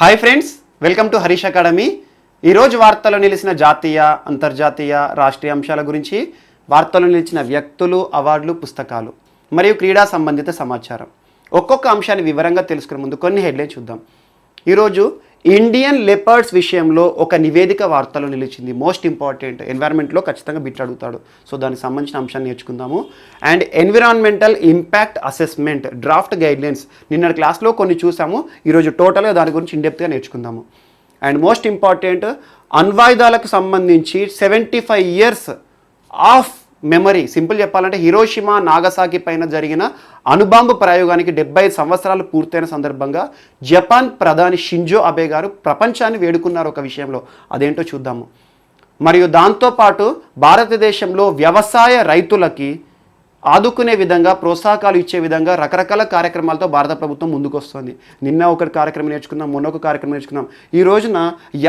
Hi friends, welcome to Harish academy. ఈరోజు వార్తల్లో నిలిచిన జాతీయ, అంతర్జాతీయ, రాష్ట్రీయ అంశాల గురించి, వార్తల్లో నిలిచిన వ్యక్తులు, అవార్డులు, పుస్తకాలు మరియు క్రీడా సంబంధిత సమాచారం ఒక్కొక్క అంశాన్ని వివరంగా తెలుసుకునే ముందు కొన్ని హెడ్లైన్స్ చూద్దాం. ఈరోజు ఇండియన్ లెపర్డ్స్ విషయంలో ఒక నివేదిక వార్తలో నిలిచింది. మోస్ట్ ఇంపార్టెంట్, ఎన్విరాన్మెంట్లో ఖచ్చితంగా బిట్ అడుగుతాడు. సో దానికి సంబంధించిన అంశాన్ని నేర్చుకుందాము. And environmental impact assessment draft guidelines నిన్న క్లాస్లో కొన్ని చూసాము. ఈరోజు టోటల్గా దాని గురించి ఇండెప్త్గా నేర్చుకుందాము. అండ్ మోస్ట్ ఇంపార్టెంట్, అణ్వాయుధాలకు సంబంధించి 75 years ఆఫ్ మెమరీ. సింపుల్ చెప్పాలంటే హిరోషిమా, నాగసాకి పైన జరిగిన అణుబాంబు ప్రయోగానికి 75 సంవత్సరాలు పూర్తయిన సందర్భంగా జపాన్ ప్రధాని షింజో అబే గారు ప్రపంచాన్ని వేడుకున్నారు ఒక విషయంలో. అదేంటో చూద్దాము. మరియు దాంతోపాటు భారతదేశంలో వ్యవసాయ రైతులకి ఆదుకునే విధంగా, ప్రోత్సాహకాలు ఇచ్చే విధంగా రకరకాల కార్యక్రమాలతో భారత ప్రభుత్వం ముందుకు వస్తుంది. నిన్న ఒక కార్యక్రమం నేర్చుకుందాం, మొన్న ఒక కార్యక్రమం నేర్చుకుందాం. ఈ రోజున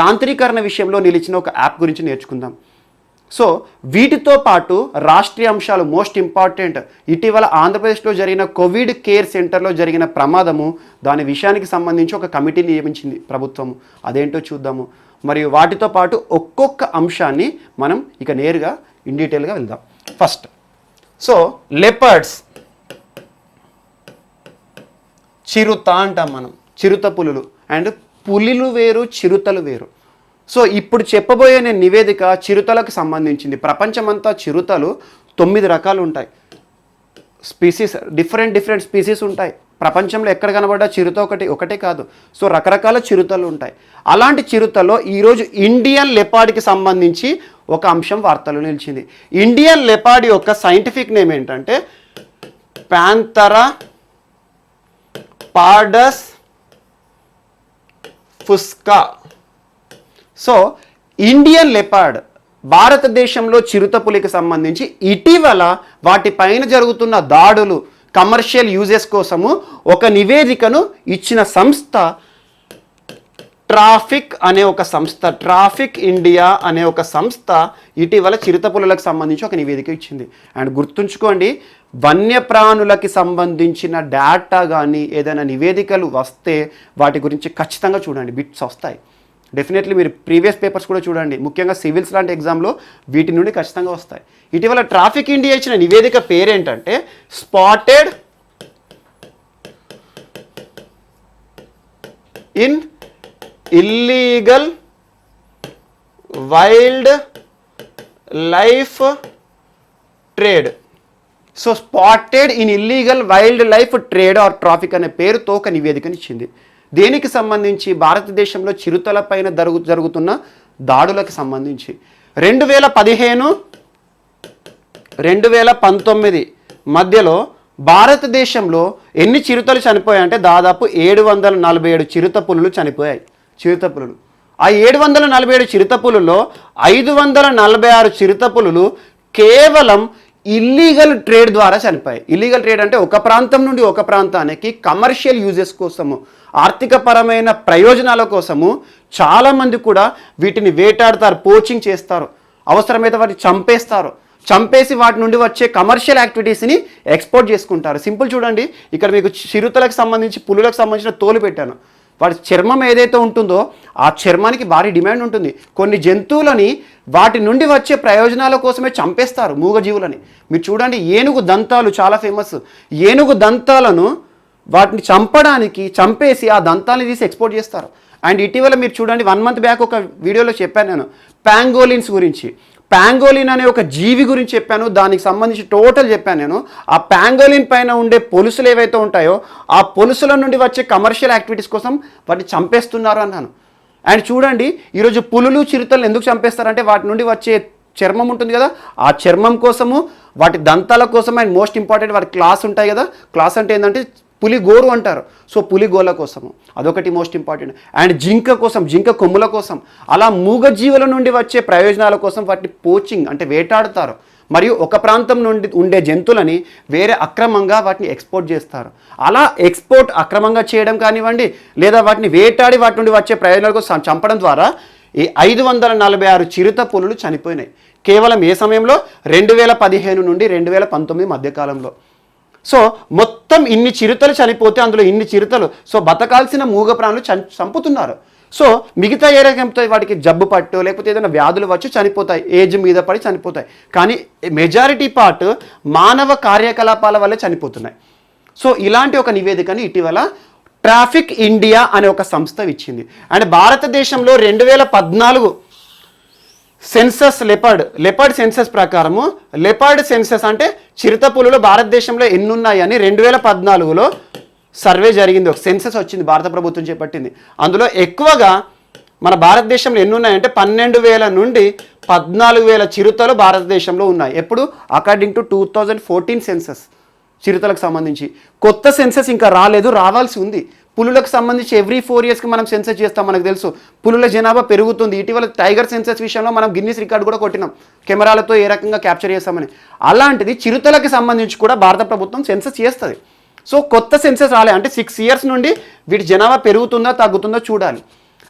యాంత్రీకరణ విషయంలో నిలిచిన ఒక యాప్ గురించి నేర్చుకుందాం. సో వీటితో పాటు రాష్ట్రీయ అంశాలు మోస్ట్ ఇంపార్టెంట్. ఇటీవల ఆంధ్రప్రదేశ్లో జరిగిన కోవిడ్ కేర్ సెంటర్లో జరిగిన ప్రమాదము, దాని విషయానికి సంబంధించి ఒక కమిటీని నియమించింది ప్రభుత్వము. అదేంటో చూద్దాము. మరియు వాటితో పాటు ఒక్కొక్క అంశాన్ని మనం ఇక నేరుగా ఇన్ డీటెయిల్గా వెళ్దాం. ఫస్ట్, సో లెపర్డ్స్, చిరుత అంటాం మనం, చిరుత పులులు. అండ్ పులిలు వేరు, చిరుతలు వేరు. సో ఇప్పుడు చెప్పబోయే నేను నివేదిక చిరుతలకు సంబంధించింది. ప్రపంచమంతా చిరుతలు 9 రకాలు ఉంటాయి. స్పీసీస్, డిఫరెంట్ స్పీసీస్ ఉంటాయి ప్రపంచంలో. ఎక్కడ కనబడ్డా చిరుత ఒకటే కాదు. సో రకరకాల చిరుతలు ఉంటాయి. అలాంటి చిరుతలో ఈరోజు ఇండియన్ లెపార్డ్కి సంబంధించి ఒక అంశం వార్తలు నిలిచింది. ఇండియన్ లెపార్డ్ యొక్క సైంటిఫిక్ నేమ్ ఏంటంటే ప్యాంథరా పార్డస్ ఫుస్కా. సో ఇండియన్ లెపర్డ్ భారతదేశంలో చిరుతపులికి సంబంధించి ఇటీవల వాటిపైన జరుగుతున్న దాడులు, కమర్షియల్ యూజెస్ కోసము ఒక నివేదికను ఇచ్చిన సంస్థ ట్రాఫిక్ అనే ఒక సంస్థ, ట్రాఫిక్ ఇండియా అనే ఒక సంస్థ ఇటీవల చిరుతపులులకు సంబంధించి ఒక నివేదిక ఇచ్చింది. అండ్ గుర్తుంచుకోండి, వన్యప్రాణులకి సంబంధించిన డేటా కానీ ఏదైనా నివేదికలు వస్తే వాటి గురించి ఖచ్చితంగా చూడండి, బిట్స్ వస్తాయి. డెఫినెట్లీ మీరు ప్రీవియస్ పేపర్స్ కూడా చూడండి. ముఖ్యంగా సివిల్స్ లాంటి ఎగ్జామ్లో వీటి నుండి ఖచ్చితంగా వస్తాయి. ఇటీవల ట్రాఫిక్ ఇండియా ఇచ్చిన నివేదిక పేరేంటంటే spotted in illegal wildlife trade. So spotted in illegal wildlife trade or traffic అనే పేరుతో ఒక నివేదికనిచ్చింది. దేనికి సంబంధించి? భారతదేశంలో చిరుతల పైన జరుగుతున్న దాడులకు సంబంధించి 2015-2019 మధ్యలో భారతదేశంలో ఎన్ని చిరుతలు చనిపోయాయంటే దాదాపు 747 చిరుతపులులు చనిపోయాయి. చిరుతపులులు, ఆ 747 చిరుతపులుల్లో 546 చిరుతపులులు కేవలం ఇల్లీగల్ ట్రేడ్ ద్వారా చనిపోయాయి. ఇల్లీగల్ ట్రేడ్ అంటే ఒక ప్రాంతం నుండి ఒక ప్రాంతానికి కమర్షియల్ యూజెస్ కోసము, ఆర్థికపరమైన ప్రయోజనాల కోసము చాలామంది కూడా వీటిని వేటాడతారు, పోచింగ్ చేస్తారు, అవసరమైతే వాటిని చంపేసి వాటి నుండి వచ్చే కమర్షియల్ యాక్టివిటీస్ని ఎక్స్పోర్ట్ చేసుకుంటారు. సింపుల్ చూడండి, ఇక్కడ మీకు చిరుతలకు సంబంధించి, పులులకు సంబంధించిన తోలు పెట్టాను. వాటి చర్మం ఏదైతే ఉంటుందో ఆ చర్మానికి భారీ డిమాండ్ ఉంటుంది. కొన్ని జంతువులని వాటి నుండి వచ్చే ప్రయోజనాల కోసమే చంపేస్తారు, మూగజీవులని. మీరు చూడండి, ఏనుగు దంతాలు చాలా ఫేమస్. ఏనుగు దంతాలను వాటిని చంపేసి ఆ దంతాలని తీసి ఎక్స్పోర్ట్ చేస్తారు. అండ్ ఇటీవల మీరు చూడండి, 1 month బ్యాక్ ఒక వీడియోలో చెప్పాను నేను ప్యాంగోలిన్స్ గురించి. ప్యాంగోలిన్ అనే ఒక జీవి గురించి చెప్పాను, దానికి సంబంధించి టోటల్ చెప్పాను నేను. ఆ ప్యాంగోలిన్ పైన ఉండే పొలుసులు ఏవైతే ఉంటాయో ఆ పొలుసుల నుండి వచ్చే కమర్షియల్ యాక్టివిటీస్ కోసం వాటిని చంపేస్తున్నారు అన్నాను. అండ్ చూడండి, ఈరోజు పులులు, చిరుతలు ఎందుకు చంపేస్తారంటే వాటి నుండి వచ్చే చర్మం ఉంటుంది కదా, ఆ చర్మం కోసము, వాటి దంతాల కోసం. అండ్ మోస్ట్ ఇంపార్టెంట్, వాటి క్లాస్ ఉంటాయి కదా, క్లాస్ అంటే ఏంటంటే పులి గోరు అంటారు. సో పులి గోల కోసము అదొకటి మోస్ట్ ఇంపార్టెంట్. అండ్ జింక కోసం, జింక కొమ్ముల కోసం. అలా మూగజీవుల నుండి వచ్చే ప్రయోజనాల కోసం వాటిని పోచింగ్ అంటే వేటాడుతారు. మరియు ఒక ప్రాంతం నుండి ఉండే జంతువులని వేరే అక్రమంగా వాటిని ఎక్స్పోర్ట్ చేస్తారు. అలా ఎక్స్పోర్ట్ అక్రమంగా చేయడం కానివ్వండి, లేదా వాటిని వేటాడి వాటి నుండి వచ్చే ప్రయోజనాల కోసం చంపడం ద్వారా ఈ 546 చిరుత పులులు చనిపోయినాయి. కేవలం ఏ సమయంలో? 2015 నుండి 2019 మధ్యకాలంలో. సో మొత్తం ఇన్ని చిరుతలు చనిపోతే అందులో ఇన్ని చిరుతలు, సో బతకాల్సిన మూగ ప్రాణులు చంపుతున్నారు. సో మిగతా ఏ రకంతో వాటికి జబ్బు పట్టు లేకపోతే ఏదైనా వ్యాధులు వచ్చి చనిపోతాయి, ఏజ్ మీద పడి చనిపోతాయి. కానీ మెజారిటీ పార్ట్ మానవ కార్యకలాపాల వల్లే చనిపోతున్నాయి. సో ఇలాంటి ఒక నివేదికని ఇటీవల ట్రాఫిక్ ఇండియా అనే ఒక సంస్థ ఇచ్చింది. అండ్ భారతదేశంలో 2014 సెన్సస్ లెపర్డ్ సెన్సస్ ప్రకారము, లెపర్డ్ సెన్సస్ అంటే చిరుత పులులు భారతదేశంలో ఎన్ని ఉన్నాయని 2014లో సర్వే జరిగింది, ఒక సెన్సస్ వచ్చింది, భారత ప్రభుత్వం చేపట్టింది. అందులో ఎక్కువగా మన భారతదేశంలో ఎన్ని ఉన్నాయంటే 12,000 నుండి 14,000 చిరుతలు భారతదేశంలో ఉన్నాయి. ఎప్పుడు? అకార్డింగ్ టు 2014 సెన్సస్ చిరుతలకు సంబంధించి. కొత్త సెన్సస్ ఇంకా రాలేదు, రావాల్సి ఉంది. పులులకు సంబంధించి ఎవ్రీ 4 yearsకి మనం సెన్సస్ చేస్తాం, మనకు తెలుసు. పులుల జనాభా పెరుగుతుంది. ఇటీవల టైగర్ సెన్సస్ విషయంలో మనం గిన్నిస్ రికార్డు కూడా కొట్టినాం, కెమెరాలతో ఏ రకంగా క్యాప్చర్ చేస్తామని. అలాంటిది చిరుతలకు సంబంధించి కూడా భారత ప్రభుత్వం సెన్సస్ చేస్తుంది. సో కొత్త సెన్సస్ రాలే అంటే 6 years నుండి వీటి జనాభా పెరుగుతుందా తగ్గుతుందో చూడాలి.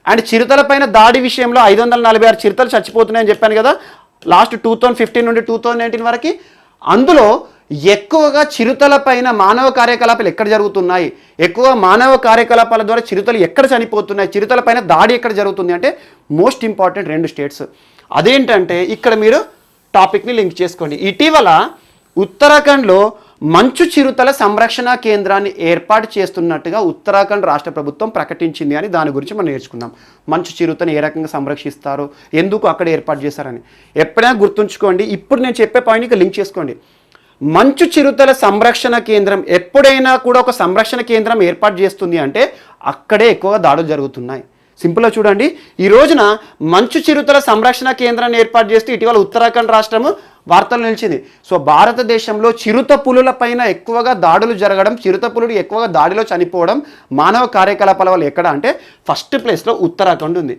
అండ్ చిరుతలపైన దాడి విషయంలో 546 చిరుతలు చచ్చిపోతున్నాయని చెప్పాను కదా లాస్ట్ 2015 నుండి 2019 వరకు. అందులో ఎక్కువగా చిరుతల పైన మానవ కార్యకలాపాలు ఎక్కడ జరుగుతున్నాయి, ఎక్కువ మానవ కార్యకలాపాల ద్వారా చిరుతలు ఎక్కడ చనిపోతున్నాయి, చిరుతల పైన దాడి ఎక్కడ జరుగుతుంది అంటే మోస్ట్ ఇంపార్టెంట్ 2 స్టేట్స్. అదేంటంటే ఇక్కడ మీరు టాపిక్ని లింక్ చేసుకోండి. ఇటీవల ఉత్తరాఖండ్లో మంచు చిరుతల సంరక్షణ కేంద్రాన్ని ఏర్పాటు చేస్తున్నట్టుగా ఉత్తరాఖండ్ రాష్ట్ర ప్రభుత్వం ప్రకటించింది అని దాని గురించి మనం నేర్చుకుందాం. మంచు చిరుతని ఏ రకంగా సంరక్షిస్తారు, ఎందుకు అక్కడ ఏర్పాటు చేశారని ఎప్పుడైనా గుర్తుంచుకోండి. ఇప్పుడు నేను చెప్పే పాయింట్కి లింక్ చేసుకోండి. మంచు చిరుతల సంరక్షణ కేంద్రం ఎప్పుడైనా కూడా ఒక సంరక్షణ కేంద్రం ఏర్పాటు చేస్తుంది అంటే అక్కడే ఎక్కువగా దాడులు జరుగుతున్నాయి. సింపుల్గా చూడండి, ఈ రోజున మంచు చిరుతల సంరక్షణ కేంద్రాన్ని ఏర్పాటు చేస్తూ ఇటీవల ఉత్తరాఖండ్ రాష్ట్రము వార్తలు నిలిచింది. సో భారతదేశంలో చిరుత పులుల పైన ఎక్కువగా దాడులు జరగడం, చిరుత పులులు ఎక్కువగా దాడిలో చనిపోవడం మానవ కార్యకలాపాల వల్ల ఎక్కడ అంటే ఫస్ట్ ప్లేస్లో ఉత్తరాఖండ్ ఉంది.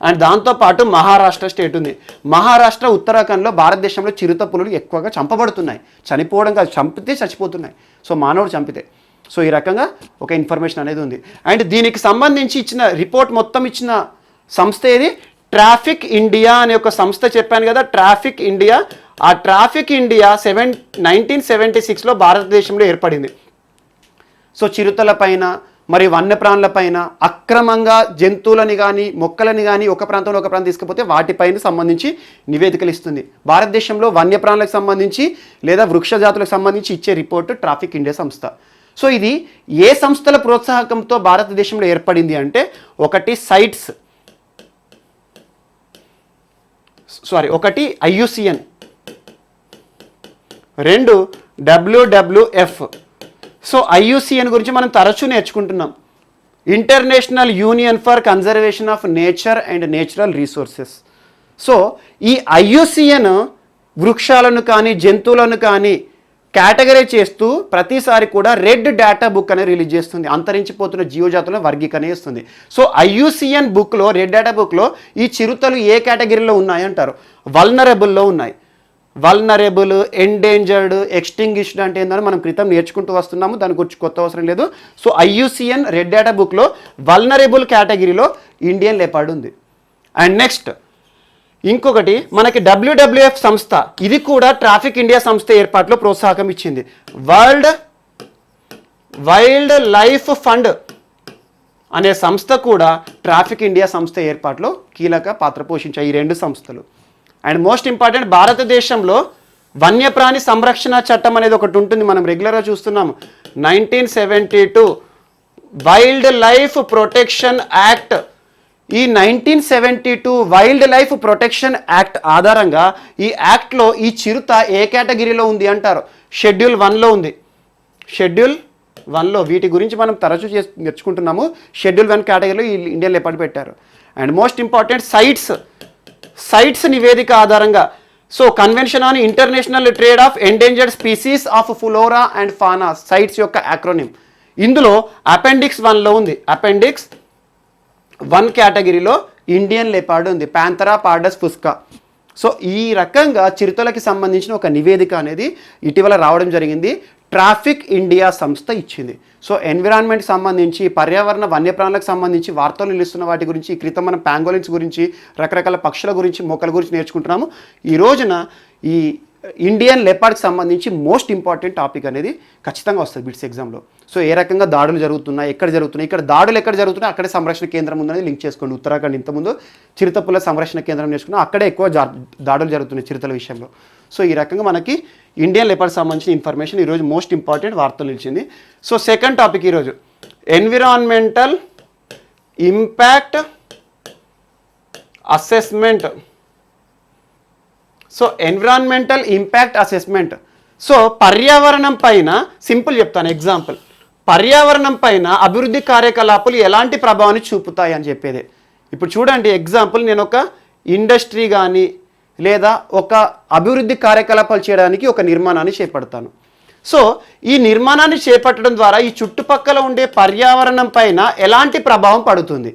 అండ్ దాంతోపాటు మహారాష్ట్ర స్టేట్ ఉంది. మహారాష్ట్ర, ఉత్తరాఖండ్లో భారతదేశంలో చిరుత పులులు ఎక్కువగా చంపబడుతున్నాయి. చనిపోవడం కాదు, చంపితే చచ్చిపోతున్నాయి. సో మానవుడు చంపితే. సో ఈ రకంగా ఒక ఇన్ఫర్మేషన్ అనేది ఉంది. అండ్ దీనికి సంబంధించి ఇచ్చిన రిపోర్ట్ మొత్తం ఇచ్చిన సంస్థ ఏది? ట్రాఫిక్ ఇండియా అనే ఒక సంస్థ చెప్పాను కదా, ట్రాఫిక్ ఇండియా. ఆ ట్రాఫిక్ ఇండియా 1976లో భారతదేశంలో ఏర్పడింది. సో చిరుతల పైన మరి వన్యప్రాణుల పైన అక్రమంగా జంతువులని కానీ మొక్కలని కానీ ఒక ప్రాంతంలో ఒక ప్రాంతం తీసుకపోతే వాటిపైన సంబంధించి నివేదికలు ఇస్తుంది. భారతదేశంలో వన్యప్రాణులకు సంబంధించి లేదా వృక్ష జాతులకు సంబంధించి ఇచ్చే రిపోర్టు ట్రాఫిక్ ఇండియా సంస్థ. సో ఇది ఏ సంస్థల ప్రోత్సాహకంతో భారతదేశంలో ఏర్పడింది అంటే ఒకటి IUCN, 2 WWF. సో IUCN గురించి మనం తరచూ నేర్చుకుంటున్నాం, international union for conservation of nature and natural resources. So ఈ IUCN వృక్షాలను కానీ జంతువులను కానీ కేటగరైజ్ చేస్తూ ప్రతిసారి కూడా రెడ్ డేటా బుక్ అనేది రిలీజ్ చేస్తుంది, అంతరించిపోతున్న జీవజాతులను వర్గీకరణ చేస్తుంది. సో IUCN బుక్లో, రెడ్ డేటా బుక్లో ఈ చిరుతలు ఏ కేటగిరీలో ఉన్నాయంటారు? వల్నరబుల్లో ఉన్నాయి. వల్నరబుల్, ఎండేంజర్డ్, ఎక్స్టింగ్విష్డ్ అంటే ఏంటని మనం క్రితం నేర్చుకుంటూ వస్తున్నాము, దాని గురించి కొత్త అవసరం లేదు. సో IUCN రెడ్ డేటా బుక్లో వల్నరబుల్ కేటగిరీలో ఇండియన్ లెపర్డ్ ఉంది. అండ్ నెక్స్ట్ ఇంకొకటి మనకి WWF సంస్థ, ఇది కూడా ట్రాఫిక్ ఇండియా సంస్థ ఏర్పాటులో ప్రోత్సాహకం ఇచ్చింది. వరల్డ్ వైల్డ్ లైఫ్ ఫండ్ అనే సంస్థ కూడా ట్రాఫిక్ ఇండియా సంస్థ ఏర్పాటులో కీలక పాత్ర పోషించాయి ఈ 2 సంస్థలు. అండ్ మోస్ట్ ఇంపార్టెంట్, భారతదేశంలో వన్యప్రాణి సంరక్షణ చట్టం అనేది ఒకటి ఉంటుంది, మనం రెగ్యులర్గా చూస్తున్నాము. 1972 వైల్డ్ లైఫ్ ప్రొటెక్షన్ యాక్ట్. ఈ 1972 వైల్డ్ లైఫ్ ప్రొటెక్షన్ యాక్ట్ ఆధారంగా ఈ యాక్ట్లో ఈ చిరుత ఏ కేటగిరీలో ఉంది అంటారు? షెడ్యూల్ 1లో ఉంది. షెడ్యూల్ 1లో వీటి గురించి మనం తరచూ నేర్చుకుంటున్నాము. షెడ్యూల్ 1 కేటగిరీలో ఈ ఇండియన్ లెపర్డ్ పెట్టారు. అండ్ మోస్ట్ ఇంపార్టెంట్ సైట్స్ నివేదిక ఆధారంగా. So convention on international trade of endangered species of flora and fauna, CITES యొక్క యాక్రోనిమ్. ఇందులో అపెండిక్స్ 1లో ఉంది. అపెండిక్స్ 1 కేటగిరీలో ఇండియన్ లెపర్డ్ ఉంది, ప్యాంథరా పార్డస్ ఫుస్కా. సో ఈ రకంగా చిరుతలకి సంబంధించిన ఒక నివేదిక అనేది ఇటీవల రావడం జరిగింది, ట్రాఫిక్ ఇండియా సంస్థ ఇచ్చింది. సో ఎన్విరాన్మెంట్ సంబంధించి, పర్యావరణ వన్యప్రాణులకు సంబంధించి వార్తలు నిలుస్తున్న వాటి గురించి, క్రితం మనం ప్యాంగోలిన్స్ గురించి, రకరకాల పక్షుల గురించి, మొక్కల గురించి నేర్చుకుంటున్నాము. ఈ రోజున ఈ ఇండియన్ లెపర్డ్కి సంబంధించి మోస్ట్ ఇంపార్టెంట్ టాపిక్ అనేది ఖచ్చితంగా వస్తుంది బిట్స్ ఎగ్జామ్లో. సో ఏ రకంగా దాడులు జరుగుతున్నాయి, ఎక్కడ జరుగుతున్నాయి, ఇక్కడ దాడులు ఎక్కడ జరుగుతున్నాయి అక్కడే సంరక్షణ కేంద్రం ఉందని లింక్ చేసుకోండి. ఉత్తరాఖండ్ ఇంతకుముందు చిరుతపుల సంరక్షణ కేంద్రం నేర్చుకున్నాం, అక్కడే ఎక్కువ దాడులు జరుగుతున్నాయి చిరుతల విషయంలో. సో ఈ రకంగా మనకి ఇండియన్ లెపర్డ్ సంబంధించిన ఇన్ఫర్మేషన్ ఈరోజు మోస్ట్ ఇంపార్టెంట్ వార్తలు నిలిచింది. సో సెకండ్ టాపిక్ ఈరోజు environmental impact assessment. So environmental impact assessment. So పర్యావరణం పైన సింపుల్ చెప్తాను ఎగ్జాంపుల్, పర్యావరణం పైన అభివృద్ధి కార్యకలాపాలు ఎలాంటి ప్రభావాన్ని చూపుతాయి అని చెప్పేది. ఇప్పుడు చూడండి ఎగ్జాంపుల్, నేను ఒక ఇండస్ట్రీ కానీ లేదా ఒక అభివృద్ధి కార్యకలాపాలు చేయడానికి ఒక నిర్మాణాన్ని చేపడతాను. సో ఈ నిర్మాణాన్ని చేపట్టడం ద్వారా ఈ చుట్టుపక్కల ఉండే పర్యావరణం పైన ఎలాంటి ప్రభావం పడుతుంది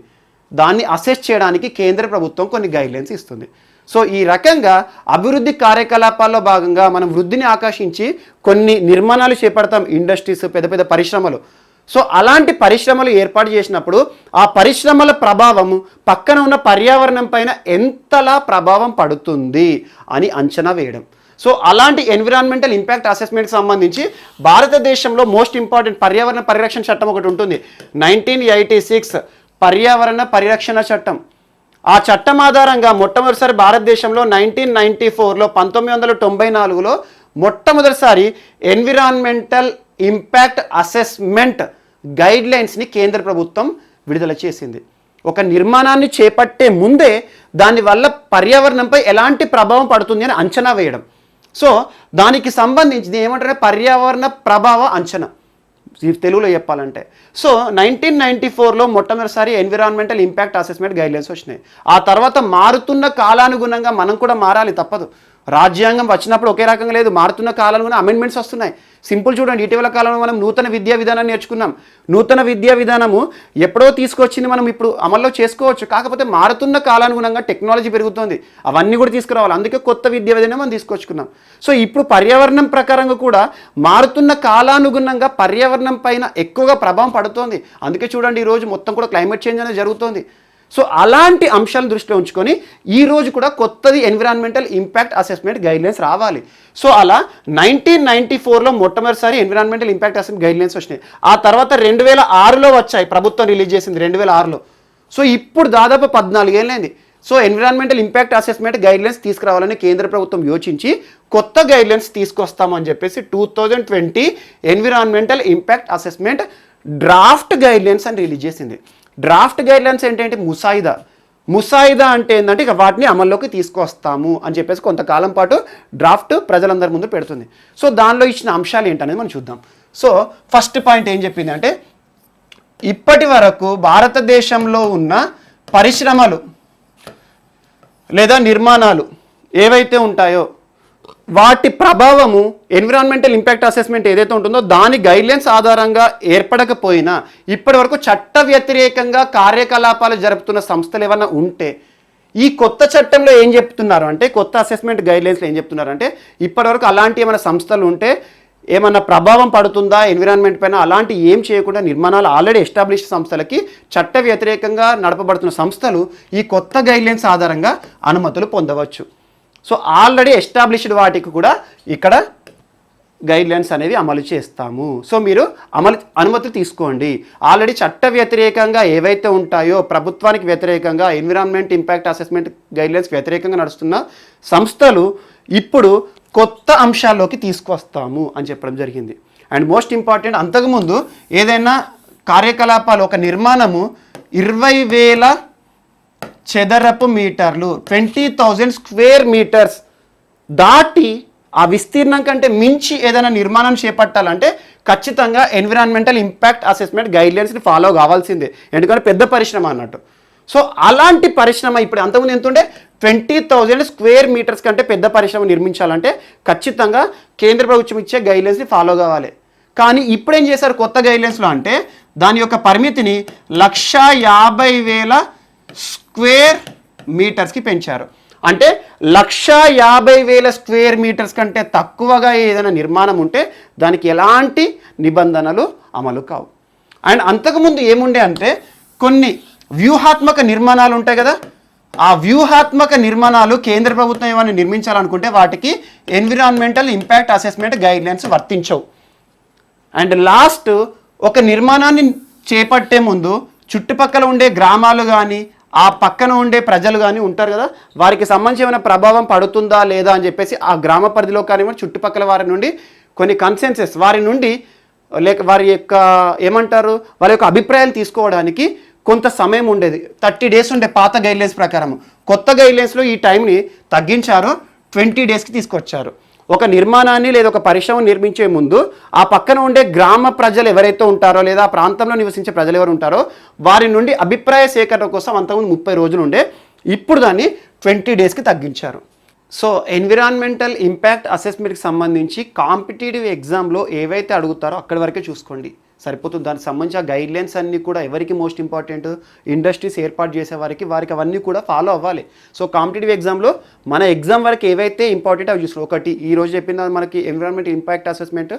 దాన్ని అసెస్ చేయడానికి కేంద్ర ప్రభుత్వం కొన్ని గైడ్లైన్స్ ఇస్తుంది. సో ఈ రకంగా అభివృద్ధి కార్యకలాపాల్లో భాగంగా మనం వృద్ధిని ఆకర్షించి కొన్ని నిర్మాణాలు చేపడతాం, ఇండస్ట్రీస్, పెద్ద పెద్ద పరిశ్రమలు. సో అలాంటి పరిశ్రమలు ఏర్పాటు చేసినప్పుడు ఆ పరిశ్రమల ప్రభావము పక్కన ఉన్న పర్యావరణం పైన ఎంతలా ప్రభావం పడుతుంది అని అంచనా వేయడం. సో అలాంటి ఎన్విరాన్మెంటల్ ఇంపాక్ట్ అసెస్మెంట్కి సంబంధించి భారతదేశంలో మోస్ట్ ఇంపార్టెంట్ పర్యావరణ పరిరక్షణ చట్టం ఒకటి ఉంటుంది, 1986 పర్యావరణ పరిరక్షణ చట్టం. ఆ చట్టం ఆధారంగా మొట్టమొదటిసారి భారతదేశంలో 1994లో 1994లో మొట్టమొదటిసారి ఎన్విరాన్మెంటల్ ఇంపాక్ట్ అసెస్మెంట్ గైడ్లైన్స్ని కేంద్ర ప్రభుత్వం విడుదల చేసింది. ఒక నిర్మాణాన్ని చేపట్టే ముందే దానివల్ల పర్యావరణంపై ఎలాంటి ప్రభావం పడుతుంది అని అంచనా వేయడం. సో దానికి సంబంధించి ఏమంటారంటే పర్యావరణ ప్రభావ అంచనా తెలుగులో చెప్పాలంటే. సో 1994లో మొట్టమొదటిసారి ఎన్విరాన్మెంటల్ ఇంపాక్ట్ అసెస్మెంట్ గైడ్లైన్స్ వచ్చినాయి. ఆ తర్వాత మారుతున్న కాలానుగుణంగా మనం కూడా మారాలి, తప్పదు. రాజ్యాంగం వచ్చినప్పుడు ఒకే రకంగా లేదు, మారుతున్న కాలానుగుణ అమెండ్మెంట్స్ వస్తున్నాయి. సింపుల్ చూడండి, ఇటీవల కాలంలో మనం నూతన విద్యా విధానాన్ని నేర్చుకున్నాం. నూతన విద్యా విధానము ఎప్పుడో తీసుకొచ్చింది, మనం ఇప్పుడు అమల్లో చేసుకోవచ్చు. కాకపోతే మారుతున్న కాలానుగుణంగా టెక్నాలజీ పెరుగుతుంది, అవన్నీ కూడా తీసుకురావాలి. అందుకే కొత్త విద్యా విధానం మనం తీసుకొచ్చుకున్నాం. సో ఇప్పుడు పర్యావరణం ప్రకారంగా కూడా మారుతున్న కాలానుగుణంగా పర్యావరణం పైన ఎక్కువగా ప్రభావం పడుతోంది. అందుకే చూడండి ఈరోజు మొత్తం కూడా క్లైమేట్ చేంజ్ అనేది జరుగుతోంది. సో అలాంటి అంశాలను దృష్టిలో ఉంచుకొని ఈరోజు కూడా కొత్తది ఎన్విరాన్మెంటల్ ఇంపాక్ట్ అసెస్మెంట్ గైడ్లైన్స్ రావాలి. సో అలా 1994లో మొట్టమొదటిసారి ఎన్విరాన్మెంటల్ ఇంపాక్ట్ అసెస్మెంట్ గైడ్లైన్స్ వచ్చినాయి. ఆ తర్వాత 2006లో వచ్చాయి, ప్రభుత్వం రిలీజ్ చేసింది 2006లో. సో ఇప్పుడు దాదాపు 14 ఏళ్ళైంది. So environmental impact assessment guidelines తీసుకురావాలని కేంద్ర ప్రభుత్వం యోచించి కొత్త గైడ్లైన్స్ తీసుకొస్తామని చెప్పేసి 2020 environmental impact assessment draft guidelines అని రిలీజ్ చేసింది. డ్రాఫ్ట్ గైడ్లైన్స్ ఏంటంటే ముసాయిదా అంటే ఏంటంటే ఇక వాటిని అమల్లోకి తీసుకొస్తాము అని చెప్పేసి కొంతకాలం పాటు డ్రాఫ్ట్ ప్రజలందరి ముందు పెడుతుంది. సో దానిలో ఇచ్చిన అంశాలు ఏంటనేది మనం చూద్దాం. సో ఫస్ట్ పాయింట్ ఏం చెప్పింది అంటే, ఇప్పటి వరకు భారతదేశంలో ఉన్న పరిశ్రమలు లేదా నిర్మాణాలు ఏవైతే ఉంటాయో వాటి ప్రభావము ఎన్విరాన్మెంటల్ ఇంపాక్ట్ అసెస్మెంట్ ఏదైతే ఉంటుందో దాని గైడ్లైన్స్ ఆధారంగా ఏర్పడకపోయినా ఇప్పటి వరకు చట్ట వ్యతిరేకంగా కార్యకలాపాలు జరుపుతున్న సంస్థలు ఏమైనా ఉంటే ఈ కొత్త చట్టంలో ఏం చెప్తున్నారు అంటే, కొత్త అసెస్మెంట్ గైడ్లైన్స్లో ఏం చెప్తున్నారు అంటే, ఇప్పటివరకు అలాంటి ఏమైనా సంస్థలు ఉంటే ఏమన్నా ప్రభావం పడుతుందా ఎన్విరాన్మెంట్ పైన, అలాంటి ఏం చేయకుండా నిర్మాణాలు ఆల్రెడీ ఎస్టాబ్లిష్డ్ సంస్థలకి చట్ట వ్యతిరేకంగా నడపబడుతున్న సంస్థలు ఈ కొత్త గైడ్లైన్స్ ఆధారంగా అనుమతులు పొందవచ్చు. సో ఆల్రెడీ ఎస్టాబ్లిష్డ్ వాటికి కూడా ఇక్కడ గైడ్లైన్స్ అనేవి అమలు చేస్తాము. సో మీరు అనుమతి తీసుకోండి. ఆల్రెడీ చట్ట వ్యతిరేకంగా ఏవైతే ఉంటాయో ప్రభుత్వానికి వ్యతిరేకంగా ఎన్విరాన్మెంట్ ఇంపాక్ట్ అసెస్మెంట్ గైడ్లైన్స్ వ్యతిరేకంగా నడుస్తున్న సంస్థలు ఇప్పుడు కొత్త అంశాల్లోకి తీసుకొస్తాము అని చెప్పడం జరిగింది. అండ్ మోస్ట్ ఇంపార్టెంట్, అంతకుముందు ఏదైనా కార్యకలాపాలు ఒక నిర్మాణము 20,000 చదరపు మీటర్లు 20,000 స్క్వేర్ మీటర్స్ దాటి ఆ విస్తీర్ణం కంటే మించి ఏదైనా నిర్మాణం చేపట్టాలంటే ఖచ్చితంగా ఎన్విరాన్మెంటల్ ఇంపాక్ట్ అసెస్మెంట్ గైడ్లైన్స్ని ఫాలో కావాల్సిందే, ఎందుకంటే పెద్ద పరిశ్రమ అన్నట్టు. సో అలాంటి పరిశ్రమ ఇప్పుడు అంతకుముందు ఎంత ఉండే 20,000 స్క్వేర్ మీటర్స్ కంటే పెద్ద పరిశ్రమ నిర్మించాలంటే ఖచ్చితంగా కేంద్ర ప్రభుత్వం ఇచ్చే గైడ్లైన్స్ని ఫాలో కావాలి. కానీ ఇప్పుడు ఏం చేశారు కొత్త గైడ్లైన్స్లో అంటే, దాని యొక్క పరిమితిని 150,000 స్క్వేర్ మీటర్స్కి పెంచారు. అంటే 150,000 స్క్వేర్ మీటర్స్ కంటే తక్కువగా ఏదైనా నిర్మాణం ఉంటే దానికి ఎలాంటి నిబంధనలు అమలు కావు. అండ్ అంతకుముందు ఏముండే అంటే కొన్ని వ్యూహాత్మక నిర్మాణాలు ఉంటాయి కదా, ఆ వ్యూహాత్మక నిర్మాణాలు కేంద్ర ప్రభుత్వం ఏమైనా నిర్మించాలనుకుంటే వాటికి ఎన్విరాన్మెంటల్ ఇంపాక్ట్ అసెస్మెంట్ గైడ్లైన్స్ వర్తించవు. అండ్ లాస్ట్, ఒక నిర్మాణాన్ని చేపట్టే ముందు చుట్టుపక్కల ఉండే గ్రామాలు కానీ ఆ పక్కన ఉండే ప్రజలు కానీ ఉంటారు కదా, వారికి సంబంధించి ఏమైనా ప్రభావం పడుతుందా లేదా అని చెప్పేసి ఆ గ్రామ పరిధిలో కానివ్వండి చుట్టుపక్కల వారి నుండి కొన్ని కన్సెన్సెస్ వారి నుండి లేక వారి యొక్క ఏమంటారు వారి యొక్క అభిప్రాయాలు తీసుకోవడానికి కొంత సమయం ఉండేది. 30 days ఉండే పాత గైడ్లైన్స్ ప్రకారం. కొత్త గైడ్లైన్స్లో ఈ టైంని తగ్గించారు, 20 daysకి తీసుకొచ్చారు. ఒక నిర్మాణాన్ని లేదా ఒక పరిశ్రమ నిర్మించే ముందు ఆ పక్కన ఉండే గ్రామ ప్రజలు ఎవరైతే ఉంటారో లేదా ఆ ప్రాంతంలో నివసించే ప్రజలు ఎవరు ఉంటారో వారి నుండి అభిప్రాయ సేకరణ కోసం అంతకుముందు 30 రోజులు ఉండే, ఇప్పుడు దాన్ని 20 daysకి తగ్గించారు. సో ఎన్విరాన్మెంటల్ ఇంపాక్ట్ అసెస్మెంట్కి సంబంధించి కాంపిటేటివ్ ఎగ్జామ్లో ఏవైతే అడుగుతారో అక్కడి వరకే చూసుకోండి, సరిపోతుంది. దానికి సంబంధించిన గైడ్లైన్స్ అన్నీ కూడా ఎవరికి మోస్ట్ ఇంపార్టెంట్, ఇండస్ట్రీస్ ఏర్పాటు చేసే వారికి అవన్నీ కూడా ఫాలో అవ్వాలి. సో కాంపిటేటివ్ ఎగ్జామ్లో మన ఎగ్జామ్ వరకు ఏవైతే ఇంపార్టెంట్ అవి చూసుకోండి. ఒకటి ఈరోజు చెప్పిన మనకి ఎన్విరాన్మెంట్ ఇంపాక్ట్ అసెస్మెంట్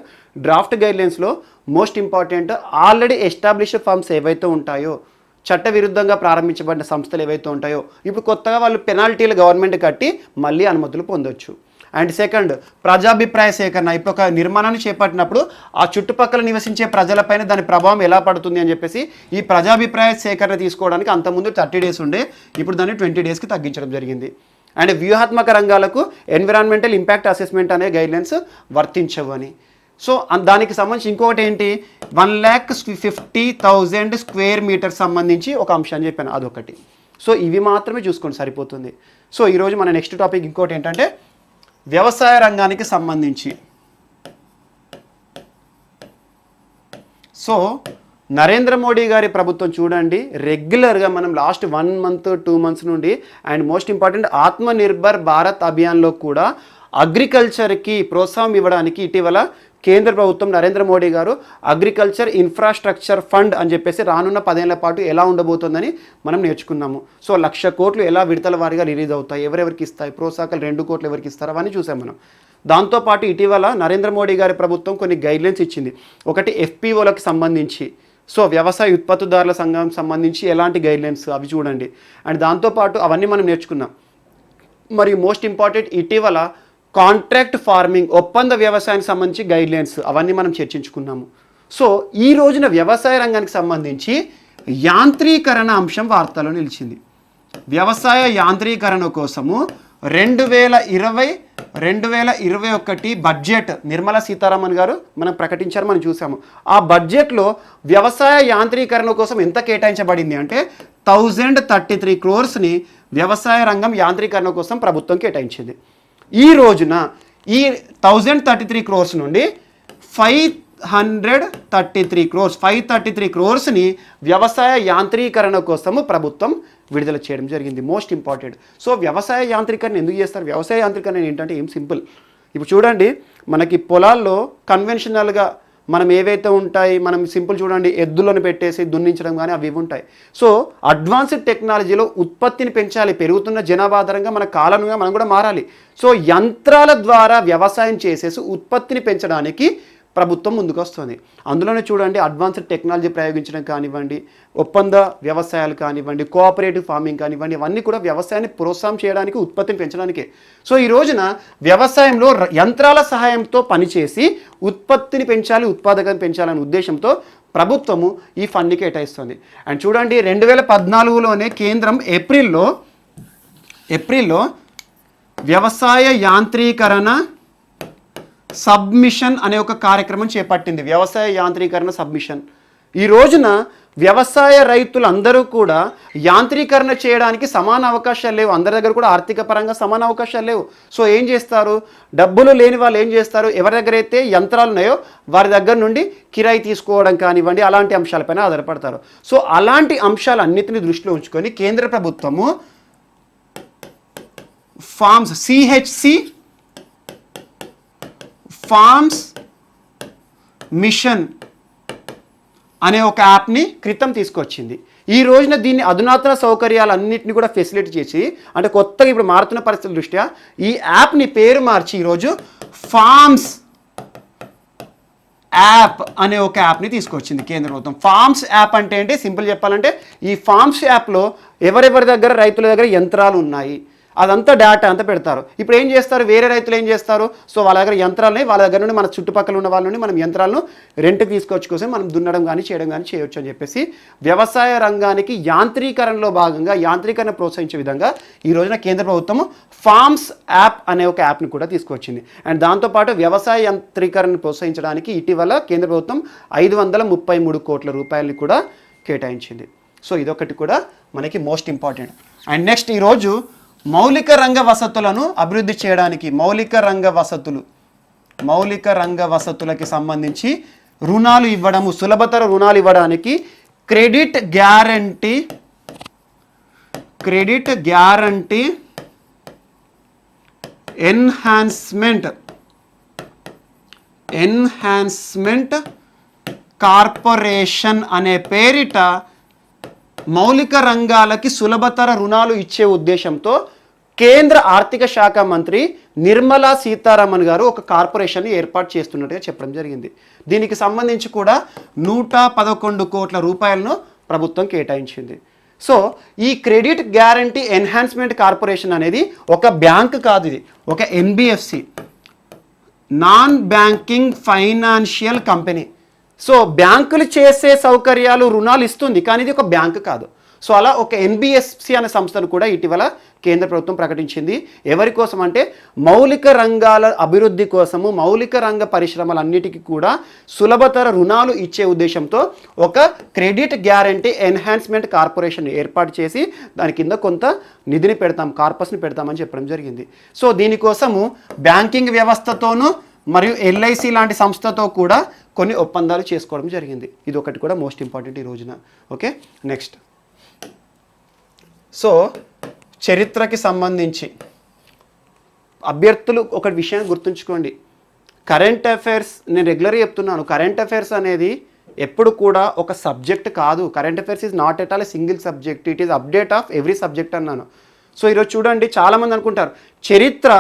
డ్రాఫ్ట్ గైడ్లైన్స్లో most important already established farms ఏవైతే ఉంటాయో, చట్టవిరుద్ధంగా ప్రారంభించబడిన సంస్థలు ఏవైతే ఉంటాయో ఇప్పుడు కొత్తగా వాళ్ళు పెనాల్టీలు గవర్నమెంట్ కట్టి మళ్ళీ అనుమతులు పొందొచ్చు. అండ్ సెకండ్, ప్రజాభిప్రాయ సేకరణ. ఇప్పుడు ఒక నిర్మాణాన్ని చేపట్టినప్పుడు ఆ చుట్టుపక్కల నివసించే ప్రజలపైన దాని ప్రభావం ఎలా పడుతుంది అని చెప్పేసి ఈ ప్రజాభిప్రాయ సేకరణ తీసుకోవడానికి అంతకుముందు 30 days ఉండే, ఇప్పుడు దాన్ని 20 daysకి తగ్గించడం జరిగింది. అండ్ వ్యూహాత్మక రంగాలకు ఎన్విరాన్మెంటల్ ఇంపాక్ట్ అసెస్మెంట్ అనే గైడ్లైన్స్ వర్తించవు అని. సో దానికి సంబంధించి ఇంకొకటి ఏంటి, 1,50,000 square meters సంబంధించి ఒక అంశాన్ని చెప్పాను, అదొకటి. సో ఇవి మాత్రమే చూసుకోండి, సరిపోతుంది. సో ఈరోజు మన నెక్స్ట్ టాపిక్ ఇంకోటి ఏంటంటే వ్యవసాయ రంగానికి సంబంధించి. సో నరేంద్ర మోడీ గారి ప్రభుత్వం చూడండి, రెగ్యులర్గా మనం లాస్ట్ 1 month 2 months నుండి and most important Atmanirbhar Bharat అభియాన్లో కూడా అగ్రికల్చర్కి ప్రోత్సాహం ఇవ్వడానికి ఇటీవల కేంద్ర ప్రభుత్వం నరేంద్ర మోడీ గారు అగ్రికల్చర్ ఇన్ఫ్రాస్ట్రక్చర్ ఫండ్ అని చెప్పేసి రానున్న 10 ఏళ్ల పాటు ఎలా ఉండబోతుందని మనం నేర్చుకున్నాము. సో 1,00,000 కోట్లు ఎలా విడతల వారీగా రిలీజ్ అవుతాయి, ఎవరెవరికి ఇస్తాయి, ప్రోత్సాహకాలు 2 కోట్లు ఎవరికి ఇస్తారు, అవన్నీ చూసాం మనం. దాంతోపాటు ఇటీవల నరేంద్ర మోడీ గారి ప్రభుత్వం కొన్ని గైడ్లైన్స్ ఇచ్చింది. ఒకటి FPOలకు సంబంధించి, సో వ్యవసాయ ఉత్పత్తిదారుల సంఘం సంబంధించి ఎలాంటి గైడ్లైన్స్ అవి చూడండి. అండ్ దాంతోపాటు అవన్నీ మనం నేర్చుకున్నాం. మరి మోస్ట్ ఇంపార్టెంట్ ఇటీవల కాంట్రాక్ట్ ఫార్మింగ్, ఒప్పంద వ్యవసాయానికి సంబంధించి గైడ్లైన్స్ అవన్నీ మనం చర్చించుకున్నాము. సో ఈ రోజున వ్యవసాయ రంగానికి సంబంధించి యాంత్రీకరణ అంశం వార్తలో నిలిచింది. వ్యవసాయ యాంత్రీకరణ కోసము 2020-2021 బడ్జెట్ నిర్మలా సీతారామన్ గారు మనం ప్రకటించారు, మనం చూసాము. ఆ బడ్జెట్లో వ్యవసాయ యాంత్రీకరణ కోసం ఎంత కేటాయించబడింది అంటే 1,033 crores వ్యవసాయ రంగం యాంత్రీకరణ కోసం ప్రభుత్వం కేటాయించింది. ఈ రోజున ఈ 1,033 crores నుండి 533 crores వ్యవసాయ యాంత్రీకరణ కోసము ప్రభుత్వం విడుదల చేయడం జరిగింది. Most important. సో వ్యవసాయ యాంత్రీకరణ ఎందుకు చేస్తారు? వ్యవసాయ యాంత్రీకరణ ఏంటంటే ఏం సింపుల్. ఇప్పుడు చూడండి, మనకి పొలాల్లో కన్వెన్షనల్గా మనం ఏవైతే ఉంటాయి, మనం సింపుల్ చూడండి, ఎద్దులను పెట్టేసి దున్నించడం కానీ అవి ఉంటాయి. సో అడ్వాన్స్డ్ టెక్నాలజీలో ఉత్పత్తిని పెంచాలి, పెరుగుతున్న జనాభా ఆధారంగా మన కాలంగా మనం కూడా మారాలి. సో యంత్రాల ద్వారా వ్యవసాయం చేసేసి ఉత్పత్తిని పెంచడానికి ప్రభుత్వం ముందుకు వస్తుంది. అందులోనే చూడండి, అడ్వాన్స్డ్ టెక్నాలజీ ప్రయోగించడం కానివ్వండి, ఒప్పంద వ్యవసాయాలు కానివ్వండి, కోఆపరేటివ్ ఫార్మింగ్ కానివ్వండి, ఇవన్నీ కూడా వ్యవసాయాన్ని ప్రోత్సాహం చేయడానికి, ఉత్పత్తిని పెంచడానికే. సో ఈ రోజున వ్యవసాయంలో యంత్రాల సహాయంతో పనిచేసి ఉత్పత్తిని పెంచాలి, ఉత్పాదకతను పెంచాలనే ఉద్దేశంతో ప్రభుత్వము ఈ ఫండ్ని కేటాయిస్తుంది. అండ్ చూడండి, 2014లోనే కేంద్రం ఏప్రిల్లో వ్యవసాయ యాంత్రీకరణ సబ్మిషన్ అనే ఒక కార్యక్రమం చేపట్టింది. వ్యవసాయ యాంత్రీకరణ సబ్మిషన్. ఈ రోజున వ్యవసాయ రైతులందరూ కూడా యాంత్రీకరణ చేయడానికి సమాన అవకాశాలు లేవు. అందరి దగ్గర కూడా ఆర్థిక పరంగా సమాన అవకాశాలు లేవు. సో ఏం చేస్తారు, డబ్బులు లేని వాళ్ళు ఏం చేస్తారు, ఎవరి దగ్గర అయితే యంత్రాలు ఉన్నాయో వారి దగ్గర నుండి కిరాయి తీసుకోవడం కానివ్వండి, అలాంటి అంశాలపైన ఆధారపడతారు. సో అలాంటి అంశాలన్నిటిని దృష్టిలో ఉంచుకొని కేంద్ర ప్రభుత్వము CHC ఫార్మ్స్ మిషన్ అనే ఒక యాప్ని క్రితం తీసుకొచ్చింది. ఈ రోజున దీన్ని అధునాతన సౌకర్యాలన్నింటినీ కూడా ఫెసిలిటీ చేసి, అంటే కొత్తగా ఇప్పుడు మారుతున్న పరిస్థితుల దృష్ట్యా ఈ యాప్ని పేరు మార్చి ఈరోజు ఫార్మ్స్ యాప్ అనే ఒక యాప్ని తీసుకొచ్చింది కేంద్ర ప్రభుత్వం. ఫార్మ్స్ యాప్ అంటే ఏంటి, సింపుల్ చెప్పాలంటే ఈ ఫార్మ్స్ యాప్లో ఎవరెవరి దగ్గర రైతుల దగ్గర యంత్రాలు ఉన్నాయి అదంతా డేటా అంతా పెడతారు. ఇప్పుడు ఏం చేస్తారు, వేరే రైతులు ఏం చేస్తారు, సో వాళ్ళ దగ్గర యంత్రాలని వాళ్ళ దగ్గర నుండి మన చుట్టుపక్కల ఉన్న వాళ్ళ నుండి మనం యంత్రాలను రెంట్కి తీసుకొచ్చుకోసం మనం దున్నడం కానీ చేయడం కానీ చేయొచ్చు అని చెప్పేసి వ్యవసాయ రంగానికి యాంత్రీకరణలో భాగంగా యాంత్రీకరణ ప్రోత్సహించే విధంగా ఈ రోజున కేంద్ర ప్రభుత్వం ఫార్మ్స్ యాప్ అనే ఒక యాప్ని కూడా తీసుకొచ్చింది. అండ్ దాంతోపాటు వ్యవసాయ యాంత్రీకరణను ప్రోత్సహించడానికి ఇటీవల కేంద్ర ప్రభుత్వం 533 కోట్ల రూపాయలని కూడా కేటాయించింది. సో ఇదొకటి కూడా మనకి మోస్ట్ ఇంపార్టెంట్. అండ్ నెక్స్ట్ ఈరోజు మౌలిక రంగ వసతులను అభివృద్ధి చేయడానికి మౌలిక రంగ వసతులకి సంబంధించి రుణాలు ఇవ్వడము, సులభతర రుణాలు ఇవ్వడానికి క్రెడిట్ గ్యారంటీ ఎన్హాన్స్మెంట్ కార్పొరేషన్ అనే పేరిట మౌలిక రంగాలకి సులభతర రుణాలు ఇచ్చే ఉద్దేశంతో కేంద్ర ఆర్థిక శాఖ మంత్రి నిర్మలా సీతారామన్ గారు ఒక కార్పొరేషన్ని ఏర్పాటు చేస్తున్నట్టుగా చెప్పడం జరిగింది. దీనికి సంబంధించి కూడా 111 కోట్ల రూపాయలను ప్రభుత్వం కేటాయించింది. సో ఈ క్రెడిట్ గ్యారంటీ ఎన్హాన్స్మెంట్ కార్పొరేషన్ అనేది ఒక బ్యాంక్ కాదు, ఇది ఒక NBFC, non banking financial company. So బ్యాంకులు చేసే సౌకర్యాలు రుణాలు ఇస్తుంది, కానీ ఇది ఒక బ్యాంకు కాదు. సో అలా ఒక ఎన్బిఎఫ్సి అనే సంస్థను కూడా ఇటీవల కేంద్ర ప్రభుత్వం ప్రకటించింది. ఎవరి కోసం అంటే మౌలిక రంగాల అభివృద్ధి కోసము, మౌలిక రంగ పరిశ్రమలన్నిటికీ కూడా సులభతర రుణాలు ఇచ్చే ఉద్దేశంతో ఒక క్రెడిట్ గ్యారంటీ ఎన్హాన్స్మెంట్ కార్పొరేషన్ ఏర్పాటు చేసి దాని కింద కొంత నిధిని పెడతాం, కార్పస్ని పెడతామని చెప్పడం జరిగింది. సో దీనికోసము బ్యాంకింగ్ వ్యవస్థతోనూ మరియు ఎల్ఐసి లాంటి సంస్థతో కూడా కొన్ని ఒప్పందాలు చేసుకోవడం జరిగింది. ఇది ఒకటి కూడా మోస్ట్ ఇంపార్టెంట్ ఈ రోజున. Okay, next. సో చరిత్రకి సంబంధించి అభ్యర్థులు ఒక విషయాన్ని గుర్తుంచుకోండి, కరెంట్ అఫైర్స్ నేను రెగ్యులర్గా చెప్తున్నాను, కరెంట్ అఫైర్స్ అనేది ఎప్పుడు కూడా ఒక సబ్జెక్ట్ కాదు. Current affairs is not at all a single subject, it is update of every subject అన్నాను. సో ఈరోజు చూడండి, చాలామంది అనుకుంటారు చరిత్ర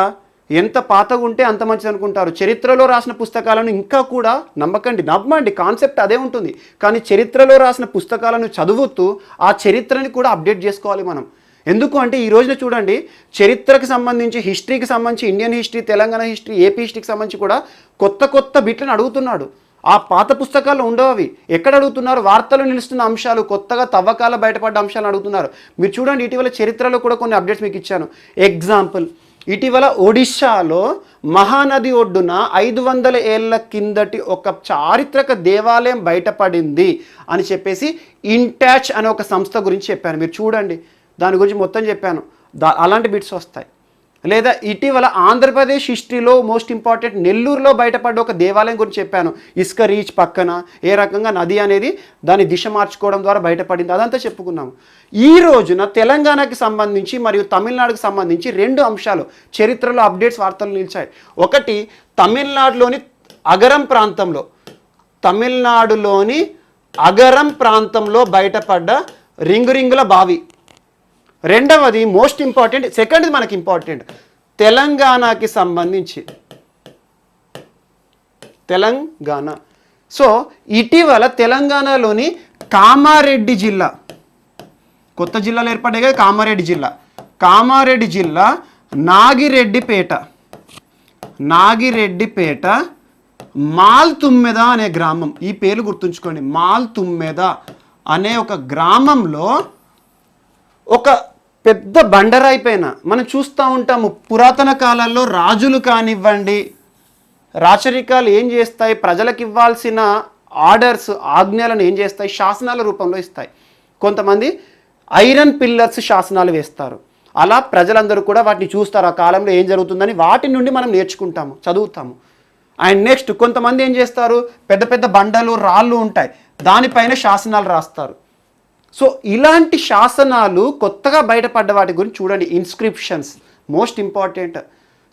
ఎంత పాతగా ఉంటే అంత మంచిది అనుకుంటారు. చరిత్రలో రాసిన పుస్తకాలను ఇంకా కూడా నమ్మండి, కాన్సెప్ట్ అదే ఉంటుంది. కానీ చరిత్రలో రాసిన పుస్తకాలను చదువుతూ ఆ చరిత్రని కూడా అప్డేట్ చేసుకోవాలి మనం. ఎందుకు అంటే ఈ రోజున చూడండి, చరిత్రకు సంబంధించి, హిస్టరీకి సంబంధించి, Indian history, Telangana history, AP హిస్టరీకి సంబంధించి కూడా కొత్త బిట్లను అడుగుతున్నాడు. ఆ పాత పుస్తకాల్లో ఉండవు అవి. ఎక్కడ అడుగుతున్నారు, వార్తలు నిలుస్తున్న అంశాలు, కొత్తగా తవ్వకాల బయటపడ్డ అంశాలను అడుగుతున్నారు. మీరు చూడండి, ఇటీవల చరిత్రలో కూడా కొన్ని అప్డేట్స్ మీకు ఇచ్చాను. ఎగ్జాంపుల్, ఇటీవల ఒడిశాలో మహానది ఒడ్డున 500 ఏళ్ల కిందటి ఒక చారిత్రక దేవాలయం బయటపడింది అని చెప్పేసి ఇంటాచ్ అనే ఒక సంస్థ గురించి చెప్పాను. మీరు చూడండి, దాని గురించి మొత్తం చెప్పాను. అలాంటి బిట్స్ వస్తాయి. లేదా ఇటీవల ఆంధ్రప్రదేశ్ హిస్టరీలో మోస్ట్ ఇంపార్టెంట్ నెల్లూరులో బయటపడ్డ ఒక దేవాలయం గురించి చెప్పాను. ఇసుక రీచ్ పక్కన ఏ రకంగా నది అనేది దాని దిశ మార్చుకోవడం ద్వారా బయటపడింది, అదంతా చెప్పుకున్నాము. ఈ రోజున తెలంగాణకి సంబంధించి మరియు తమిళనాడుకి సంబంధించి 2 అంశాలు చరిత్రలో అప్డేట్స్, వార్తలు నిలిచాయి. ఒకటి, తమిళనాడులోని అగరం ప్రాంతంలో బయటపడ్డ రింగుల బావి. రెండవది మోస్ట్ ఇంపార్టెంట్, సెకండ్ మనకి ఇంపార్టెంట్, తెలంగాణకి సంబంధించి తెలంగాణ. సో ఇటీవల తెలంగాణలోని కామారెడ్డి జిల్లా, కొత్త జిల్లాలు ఏర్పడ్డాయి కదా, కామారెడ్డి జిల్లా నాగిరెడ్డిపేట మాల్తుమ్మెద అనే గ్రామం. ఈ పేర్లు గుర్తుంచుకోండి. మాల్తుమ్మెద అనే ఒక గ్రామంలో ఒక పెద్ద బండరాయి పైన మనం చూస్తూ ఉంటాము. పురాతన కాలాల్లో రాజులు కానివ్వండి, రాచరికాలు ఏం చేస్తాయి, ప్రజలకు ఇవ్వాల్సిన ఆర్డర్స్, ఆజ్ఞలను ఏం చేస్తాయి, శాసనాల రూపంలో ఇస్తాయి. కొంతమంది ఐరన్ పిల్లర్స్ శాసనాలు వేస్తారు. అలా ప్రజలందరూ కూడా వాటిని చూస్తారు, ఆ కాలంలో ఏం జరుగుతుందని వాటి నుండి మనం నేర్చుకుంటాము, చదువుతాము. అండ్ నెక్స్ట్, కొంతమంది ఏం చేస్తారు, పెద్ద బండలు, రాళ్ళు ఉంటాయి, దానిపైన శాసనాలు రాస్తారు. సో ఇలాంటి శాసనాలు కొత్తగా బయటపడ్డ వాటి గురించి చూడండి. Inscriptions most important.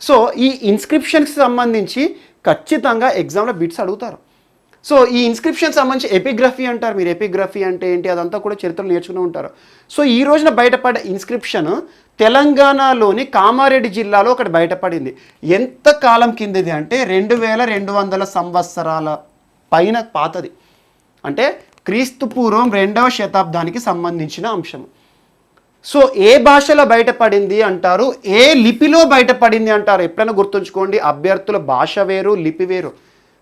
సో ఈ ఇన్స్క్రిప్షన్స్కి సంబంధించి ఖచ్చితంగా ఎగ్జామ్లో బిట్స్ అడుగుతారు. సో ఈ ఇన్స్క్రిప్షన్ సంబంధించి ఎపిగ్రఫీ అంటారు. మీరు ఎపిగ్రఫీ అంటే ఏంటి, అదంతా కూడా చరిత్రలు నేర్చుకుని ఉంటారు. సో ఈ రోజున బయటపడ్డ ఇన్స్క్రిప్షన్ తెలంగాణలోని కామారెడ్డి జిల్లాలో ఒకటి బయటపడింది. ఎంత కాలం కిందది అంటే 2200 సంవత్సరాల పైన పాతది, అంటే క్రీస్తు పూర్వం 2వ శతాబ్దానికి సంబంధించిన అంశం. సో ఏ భాషలో బయటపడింది అంటారు, ఏ లిపిలో బయటపడింది అంటారు. ఎప్పుడైనా గుర్తుంచుకోండి, అభ్యర్థుల భాష వేరు, లిపి వేరు.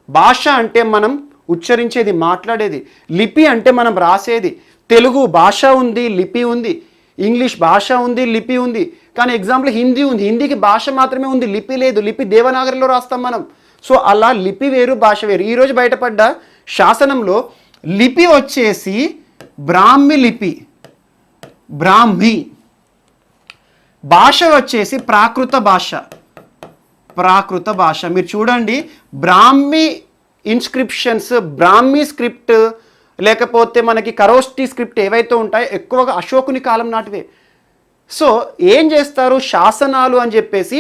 భాష అంటే మనం ఉచ్చరించేది, మాట్లాడేది. లిపి అంటే మనం రాసేది. తెలుగు భాష ఉంది, లిపి ఉంది. ఇంగ్లీష్ భాష ఉంది, లిపి ఉంది. కానీ ఎగ్జాంపుల్ హిందీ ఉంది, హిందీకి భాష మాత్రమే ఉంది, లిపి లేదు. లిపి దేవనాగరిలో రాస్తాం మనం. సో అలా లిపి వేరు, భాష వేరు. ఈరోజు బయటపడ్డ శాసనంలో లిపి వచ్చేసి బ్రాహ్మి లిపి, బ్రాహ్మి. భాష వచ్చేసి ప్రాకృత భాష, ప్రాకృత భాష. మీరు చూడండి, బ్రాహ్మి ఇన్స్క్రిప్షన్స్, బ్రాహ్మి స్క్రిప్ట్, లేకపోతే మనకి కరోష్టి స్క్రిప్ట్ ఏవైతే ఉంటాయో ఎక్కువగా అశోకుని కాలం నాటివే. సో ఏం చేస్తారు, శాసనాలు అని చెప్పేసి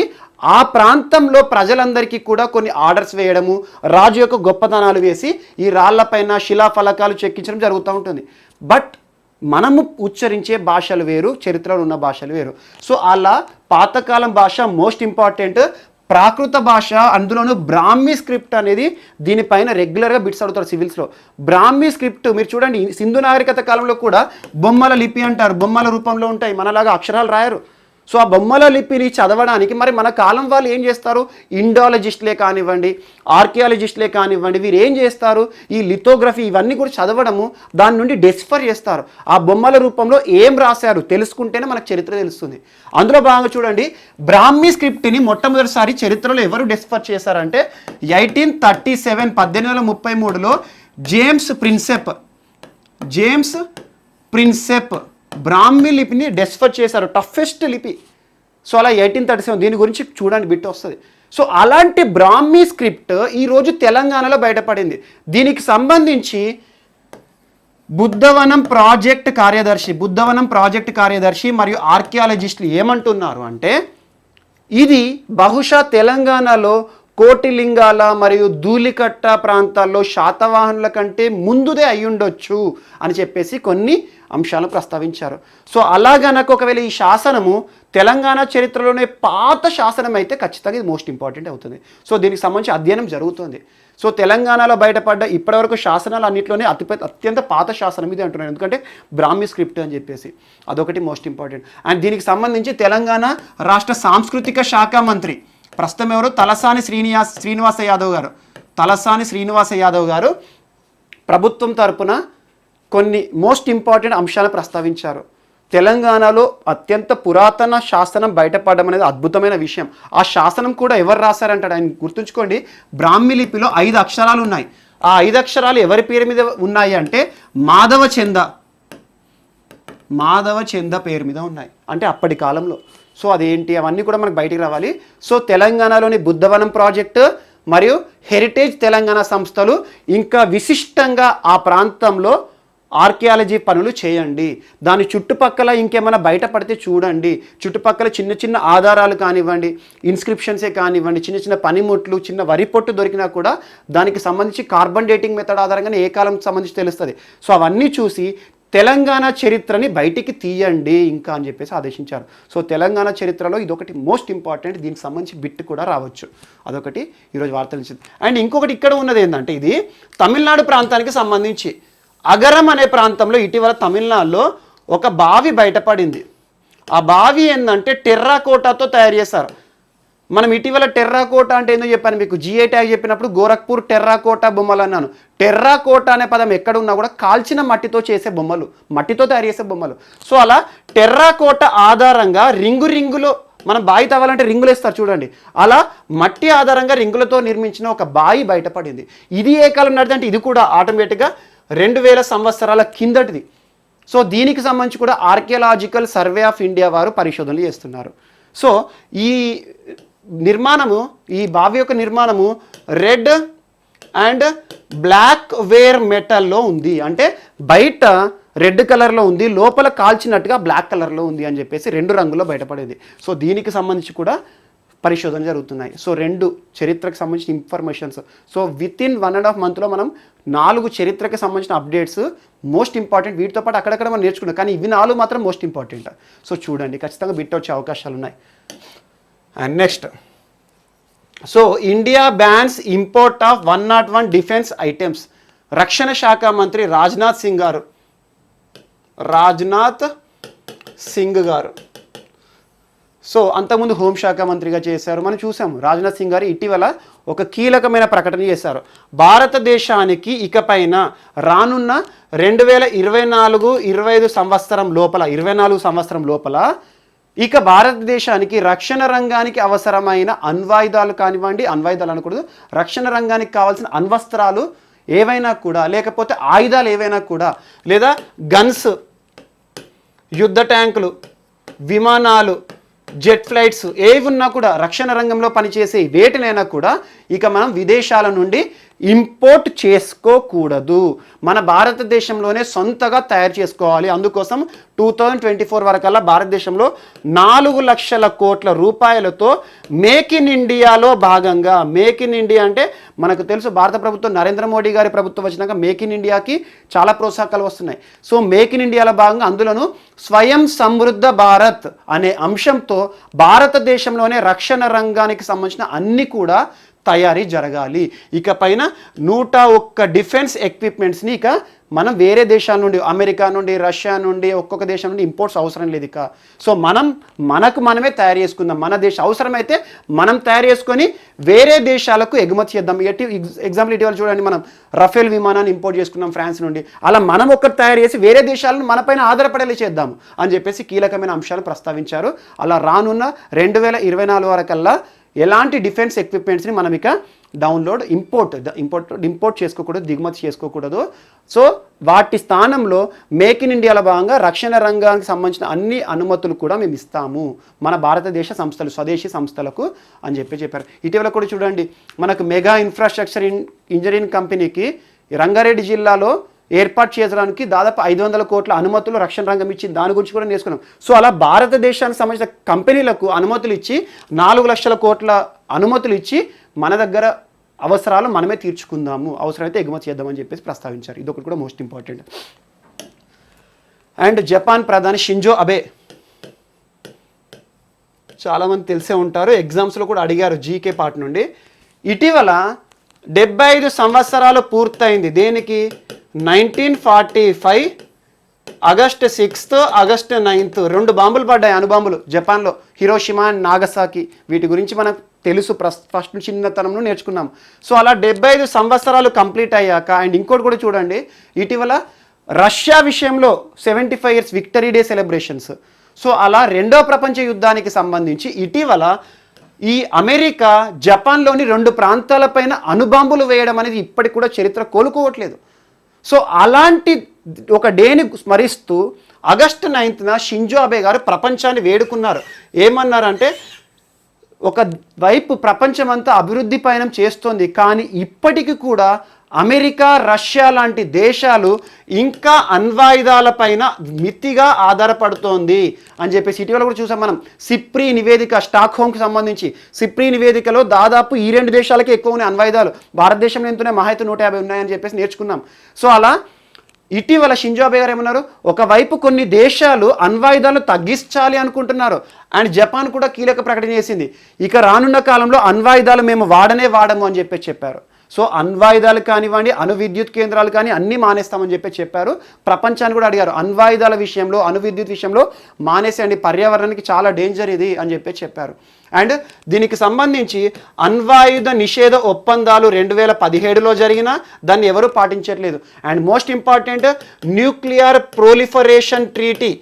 ఆ ప్రాంతంలో ప్రజలందరికీ కూడా కొన్ని ఆర్డర్స్ వేయడము, రాజు యొక్క గొప్పతనాలు వేసి ఈ రాళ్లపైన శిలాఫలకాలు చెక్కించడం జరుగుతూ ఉంటుంది. బట్ మనము ఉచ్చరించే భాషలు వేరు, చరిత్రలో ఉన్న భాషలు వేరు. సో అలా పాతకాలం భాష మోస్ట్ ఇంపార్టెంట్, ప్రాకృత భాష, అందులోనూ బ్రాహ్మీ స్క్రిప్ట్ అనేది దీనిపైన రెగ్యులర్గా బిట్స్ అడుగుతారు సివిల్స్లో. బ్రాహ్మీ స్క్రిప్ట్ మీరు చూడండి, సింధు నాగరికత కాలంలో కూడా బొమ్మల లిపి అంటారు, బొమ్మల రూపంలో ఉంటాయి, మనలాగా అక్షరాలు రాయరు. సో ఆ బొమ్మల లిపిని చదవడానికి మరి మన కాలం వాళ్ళు ఏం చేస్తారు, ఇండాలజిస్టులే కానివ్వండి, ఆర్కియాలజిస్టులే కానివ్వండి, వీరు ఏం చేస్తారు, ఈ లిథోగ్రఫీ ఇవన్నీ కూడా చదవడము, దాని నుండి డెస్ఫర్ చేస్తారు. ఆ బొమ్మల రూపంలో ఏం రాశారు తెలుసుకుంటేనే మనకు చరిత్ర తెలుస్తుంది. అందులో భాగంగా చూడండి, బ్రాహ్మీ స్క్రిప్ట్ని మొట్టమొదటిసారి చరిత్రలో ఎవరు డెస్ఫర్ చేశారంటే 1837 1833లో జేమ్స్ ప్రిన్సెప్ బ్రాహ్మీ లిపిని డెస్ఫర్ చేశారు, టఫెస్ట్ లిపి. సో అలా 1837 దీని గురించి చూడండి, బిట్ వస్తుంది. సో అలాంటి బ్రాహ్మీ స్క్రిప్ట్ ఈరోజు తెలంగాణలో బయటపడింది. దీనికి సంబంధించి బుద్ధవనం ప్రాజెక్ట్ కార్యదర్శి మరియు ఆర్కియాలజిస్టులు ఏమంటున్నారు అంటే, ఇది బహుశా తెలంగాణలో కోటిలింగాల మరియు ధూళికట్ట ప్రాంతాల్లో శాతవాహనుల కంటే ముందుదే అయ్యుండొచ్చు అని చెప్పేసి కొన్ని అంశాలను ప్రస్తావించారు. సో అలాగనక ఒకవేళ ఈ శాసనము తెలంగాణ చరిత్రలోనే పాత శాసనం అయితే ఖచ్చితంగా ఇది మోస్ట్ ఇంపార్టెంట్ అవుతుంది. సో దీనికి సంబంధించి అధ్యయనం జరుగుతుంది. సో తెలంగాణలో బయటపడ్డ ఇప్పటివరకు శాసనాలు అన్నింటిలోనే అత్యంత పాత శాసనం ఇది అంటున్నారు, ఎందుకంటే బ్రాహ్మీ స్క్రిప్ట్ అని చెప్పేసి అదొకటి మోస్ట్ ఇంపార్టెంట్. అండ్ దీనికి సంబంధించి తెలంగాణ రాష్ట్ర సాంస్కృతిక శాఖ మంత్రి ప్రస్తుతం ఎవరు, తలసాని శ్రీనివాస యాదవ్ గారు ప్రభుత్వం తరపున కొన్ని మోస్ట్ ఇంపార్టెంట్ అంశాలను ప్రస్తావించారు. తెలంగాణలో అత్యంత పురాతన శాసనం బయటపడడం అనేది అద్భుతమైన విషయం. ఆ శాసనం కూడా ఎవరు రాశారంటాడు ఆయన గుర్తుంచుకోండి, బ్రాహ్మీ లిపిలో 5 అక్షరాలు ఉన్నాయి. ఆ 5 అక్షరాలు ఎవరి పేరు మీద ఉన్నాయి అంటే మాధవ చంద పేరు మీద ఉన్నాయి, అంటే అప్పటి కాలంలో. సో అదేంటి అవన్నీ కూడా మనకు బయటికి రావాలి. సో తెలంగాణలోని బుద్ధవనం ప్రాజెక్టు మరియు హెరిటేజ్ తెలంగాణ సంస్థలు ఇంకా విశిష్టంగా ఆ ప్రాంతంలో ఆర్కియాలజీ పనులు చేయండి. దాని చుట్టుపక్కల ఇంకేమైనా బయటపడితే చూడండి. చుట్టుపక్కల చిన్న చిన్న ఆధారాలు కానివ్వండి, ఇన్స్క్రిప్షన్సే కానివ్వండి, చిన్న చిన్న పనిముట్లు, చిన్న వరి పొట్టు దొరికినా కూడా దానికి సంబంధించి కార్బన్ డేటింగ్ మెథడ్ ఆధారంగానే ఏ కాలంకి సంబంధించి తెలుస్తుంది. సో అవన్నీ చూసి తెలంగాణ చరిత్రని బయటికి తీయండి ఇంకా అని చెప్పేసి ఆదేశించారు. సో తెలంగాణ చరిత్రలో ఇదొకటి మోస్ట్ ఇంపార్టెంట్, దీనికి సంబంధించి బిట్ కూడా రావచ్చు. అదొకటి ఈరోజు వార్తలు ఇచ్చింది. అండ్ ఇంకొకటి ఇక్కడ ఉన్నది ఏంటంటే, ఇది తమిళనాడు ప్రాంతానికి సంబంధించి అగరం అనే ప్రాంతంలో ఇటీవల తమిళనాడులో ఒక బావి బయటపడింది. ఆ బావి ఏంటంటే టెర్రాకోటాతో తయారు చేశారు. మనం ఇటీవల టెర్రాకోటా అంటే ఏందో చెప్పాను మీకు, జిఐ ట్యాగ్ చెప్పినప్పుడు గోరఖ్పూర్ టెర్రాకోటా బొమ్మలు అన్నాను. టెర్రాకోటా అనే పదం ఎక్కడ ఉన్నా కూడా కాల్చిన మట్టితో చేసే బొమ్మలు, మట్టితో తయారు చేసే బొమ్మలు. సో అలా టెర్రాకోటా ఆధారంగా రింగులో మనం బావి తవ్వాలంటే రింగులు వేస్తారు చూడండి, అలా మట్టి ఆధారంగా రింగులతో నిర్మించిన ఒక బావి బయటపడింది. ఇది ఏ కాలం నడితే అంటే ఇది కూడా ఆటోమేటిక్గా 2000 సంవత్సరాల కిందటిది. సో దీనికి సంబంధించి కూడా ఆర్కియాలజికల్ సర్వే ఆఫ్ ఇండియా వారు పరిశోధనలు చేస్తున్నారు. సో ఈ నిర్మాణము, ఈ బావి యొక్క నిర్మాణము రెడ్ అండ్ బ్లాక్ వేర్ మెటల్లో ఉంది, అంటే బయట రెడ్ కలర్లో ఉంది, లోపల కాల్చినట్టుగా బ్లాక్ కలర్లో ఉంది అని చెప్పేసి 2 రంగుల్లో బయటపడేది. సో దీనికి సంబంధించి కూడా పరిశోధన జరుగుతున్నాయి. సో 2 చరిత్రకు సంబంధించిన ఇన్ఫర్మేషన్స్. సో వితిన్ 1.5 మంత్లో మనం 4 చరిత్రకు సంబంధించిన అప్డేట్స్ మోస్ట్ ఇంపార్టెంట్, వీటితో పాటు అక్కడక్కడ మనం నేర్చుకున్నాం, కానీ ఇవి 4 మాత్రం మోస్ట్ ఇంపార్టెంట్. సో చూడండి, ఖచ్చితంగా బిట్ వచ్చే అవకాశాలు ఉన్నాయి. And next, so India bans import of 101 defence items. రక్షణ శాఖ మంత్రి రాజ్నాథ్ సింగ్ గారు. సో అంతకుముందు హోంశాఖ మంత్రిగా చేశారు. మనం చూసాము రాజ్నాథ్ సింగ్ గారు ఇటీవల ఒక కీలకమైన ప్రకటన చేశారు. భారతదేశానికి ఇకపైన రానున్న 2024-25 సంవత్సరం లోపల ఇక భారతదేశానికి రక్షణ రంగానికి అవసరమైన అణ్వాయుధాలు కానివ్వండి, అణ్వాయుధాలు అనకూడదు, రక్షణ రంగానికి కావాల్సిన అణ్వస్త్రాలు ఏవైనా కూడా, లేకపోతే ఆయుధాలు ఏవైనా కూడా, లేదా గన్స్, యుద్ధ ట్యాంకులు, విమానాలు, జెట్ ఫ్లైట్స్ ఏవి ఉన్నా కూడా, రక్షణ రంగంలో పనిచేసే వేటినైనా కూడా ఇక మనం విదేశాల నుండి ఇంపోర్ట్ చేసుకోకూడదు. మన భారతదేశంలోనే సొంతగా తయారు చేసుకోవాలి. అందుకోసం 2024 వరకల్లా భారతదేశంలో 4 లక్షల కోట్ల రూపాయలతో మేక్ ఇన్ ఇండియాలో భాగంగా, మేక్ ఇన్ ఇండియా అంటే మనకు తెలుసు భారత ప్రభుత్వం నరేంద్ర మోడీ గారి ప్రభుత్వం వచ్చినాక మేక్ ఇన్ ఇండియాకి చాలా ప్రోత్సాహకాలు వస్తున్నాయి. సో మేక్ ఇన్ ఇండియాలో భాగంగా అందులోనూ స్వయం సమృద్ధ భారత్ అనే అంశంతో భారతదేశంలోనే రక్షణ రంగానికి సంబంధించిన అన్ని కూడా తయారీ జరగాలి. ఇకపైన 101 డిఫెన్స్ ఎక్విప్మెంట్స్ని ఇక మనం వేరే దేశాల నుండి, అమెరికా నుండి, రష్యా నుండి, ఒక్కొక్క దేశం నుండి ఇంపోర్ట్స్ అవసరం లేదు ఇక. సో మనమే తయారు చేసుకుందాం. మన దేశ అవసరమైతే మనం తయారు చేసుకొని వేరే దేశాలకు ఎగుమతి చేద్దాం. ఎగ్జాంపుల్ ఇటీవల చూడండి, మనం రఫేల్ విమానాన్ని ఇంపోర్ట్ చేసుకున్నాం ఫ్రాన్స్ నుండి. అలా మనం ఒక్కటి తయారు చేసి వేరే దేశాలను మనపైన ఆధారపడేలా చేద్దాము అని చెప్పేసి కీలకమైన అంశాలు ప్రస్తావించారు. అలా రానున్న 2024 వరకల్లా ఎలాంటి డిఫెన్స్ ఎక్విప్మెంట్స్ని మనం ఇక ఇంపోర్ట్ చేసుకోకూడదు, దిగుమతి చేసుకోకూడదు. సో వాటి స్థానంలో మేక్ ఇన్ ఇండియాలో భాగంగా రక్షణ రంగానికి సంబంధించిన అన్ని అనుమతులు కూడా మేము ఇస్తాము మన భారతదేశ సంస్థలు, స్వదేశీ సంస్థలకు అని చెప్పారు. ఇటీవల కూడా చూడండి, మనకు మెగా ఇన్ఫ్రాస్ట్రక్చర్ ఇంజనీరింగ్ కంపెనీకి రంగారెడ్డి జిల్లాలో ఏర్పాటు చేయడానికి దాదాపు 500 కోట్ల అనుమతులు రక్షణ రంగం ఇచ్చింది. దాని గురించి కూడా నేర్చుకున్నాం. సో అలా భారతదేశానికి సంబంధించిన కంపెనీలకు అనుమతులు ఇచ్చి 4 లక్షల కోట్ల అనుమతులు ఇచ్చి మన దగ్గర అవసరాలు మనమే తీర్చుకుందాము, అవసరమైతే ఎగుమతి చేద్దామని చెప్పేసి ప్రస్తావించారు. ఇదొకటి కూడా మోస్ట్ ఇంపార్టెంట్. అండ్ జపాన్ ప్రధాని షింజో అబే, చాలామంది తెలిసే ఉంటారు, ఎగ్జామ్స్లో కూడా అడిగారు జీకే పార్ట్ నుండి. ఇటీవల 75 సంవత్సరాలు పూర్తయింది. దేనికి? 1945 ఆగస్టు 6, ఆగస్టు 9 2 బాంబులు పడ్డాయి, అణుబాంబులు జపాన్లో, హిరోషిమా అండ్ నాగసాకి. వీటి గురించి మనకు తెలుసు, ఫస్ట్ చిన్నతనంలో నేర్చుకున్నాం. సో అలా 75 సంవత్సరాలు కంప్లీట్ అయ్యాక, అండ్ ఇంకోటి కూడా చూడండి, ఇటీవల రష్యా విషయంలో 75 years victory day celebrations. So అలా 2వ ప్రపంచ యుద్ధానికి సంబంధించి ఇటీవల ఈ అమెరికా జపాన్లోని 2 ప్రాంతాలపైన అణుబాంబులు వేయడం అనేది ఇప్పటికి కూడా చరిత్ర కోలుకోవట్లేదు. సో అలాంటి ఒక డేని స్మరిస్తూ ఆగస్టు 9న షింజో అబే గారు ప్రపంచాన్ని వేడుకున్నారు. ఏమన్నారంటే, ఒకవైపు ప్రపంచమంతా అభివృద్ధి పయనం చేస్తోంది, కానీ ఇప్పటికీ కూడా అమెరికా, రష్యా లాంటి దేశాలు ఇంకా అణ్వాయుధాలపైన మితిగా ఆధారపడుతోంది అని చెప్పేసి ఇటీవల కూడా చూసాం మనం. సిప్రీ నివేదిక, స్టాక్హోమ్కి సంబంధించి సిప్రీ నివేదికలో దాదాపు ఈ 2 దేశాలకే ఎక్కువ ఉన్నాయి అణ్వాయుధాలు. భారతదేశంలో ఎంతనే మహా అయితే 150 ఉన్నాయని చెప్పేసి నేర్చుకున్నాం. సో అలా ఇటీవల షింజో అబే గారు ఏమన్నారు, ఒకవైపు కొన్ని దేశాలు అణ్వాయుధాలు తగ్గించాలి అనుకుంటున్నారు, అండ్ జపాన్ కూడా కీలక ప్రకటన చేసింది, ఇక రానున్న కాలంలో అణ్వాయుధాలు మేము వాడము అని చెప్పారు. సో అణ్వాయుధాలు కానివ్వండి, అణు విద్యుత్ కేంద్రాలు కానీ అన్నీ మానేస్తామని చెప్పారు. ప్రపంచాన్ని కూడా అడిగారు, అణ్వాయుధాల విషయంలో, అణు విద్యుత్ విషయంలో మానేసేయండి, పర్యావరణానికి చాలా డేంజర్ ఇది అని చెప్పారు. అండ్ దీనికి సంబంధించి అణ్వాయుధ నిషేధ ఒప్పందాలు 2017లో జరిగినా దాన్ని ఎవరూ పాటించట్లేదు. And most important, nuclear proliferation treaty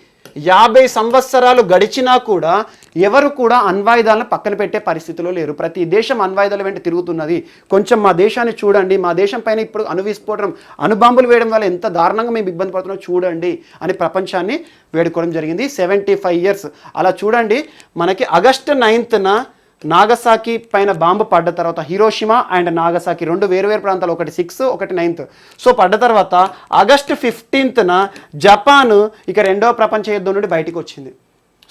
50 సంవత్సరాలు గడిచినా కూడా ఎవరు కూడా అణ్వాయుధాలను పక్కన పెట్టే పరిస్థితిలో లేరు. ప్రతి దేశం అణ్వాయుధాల వెంట తిరుగుతున్నది. కొంచెం మా దేశాన్ని చూడండి, మా దేశం పైన ఇప్పుడు అణువిస్ఫోటనం, అణుబాంబులు వేయడం వల్ల ఎంత దారుణంగా మేము ఇబ్బంది పడుతున్నాం చూడండి అని ప్రపంచాన్ని వేడుకోవడం జరిగింది. 75 ఇయర్స్ అలా చూడండి. మనకి ఆగస్టు 9న నాగసాకి పైన బాంబు పడ్డ తర్వాత, హిరోషిమా అండ్ నాగసాకి 2 వేరువేరు ప్రాంతాలు, ఒకటి 6, ఒకటి 9. సో పడ్డ తర్వాత ఆగస్టు 15న జపాన్ ఇక 2వ ప్రపంచ యుద్ధం నుండి బయటికి వచ్చింది.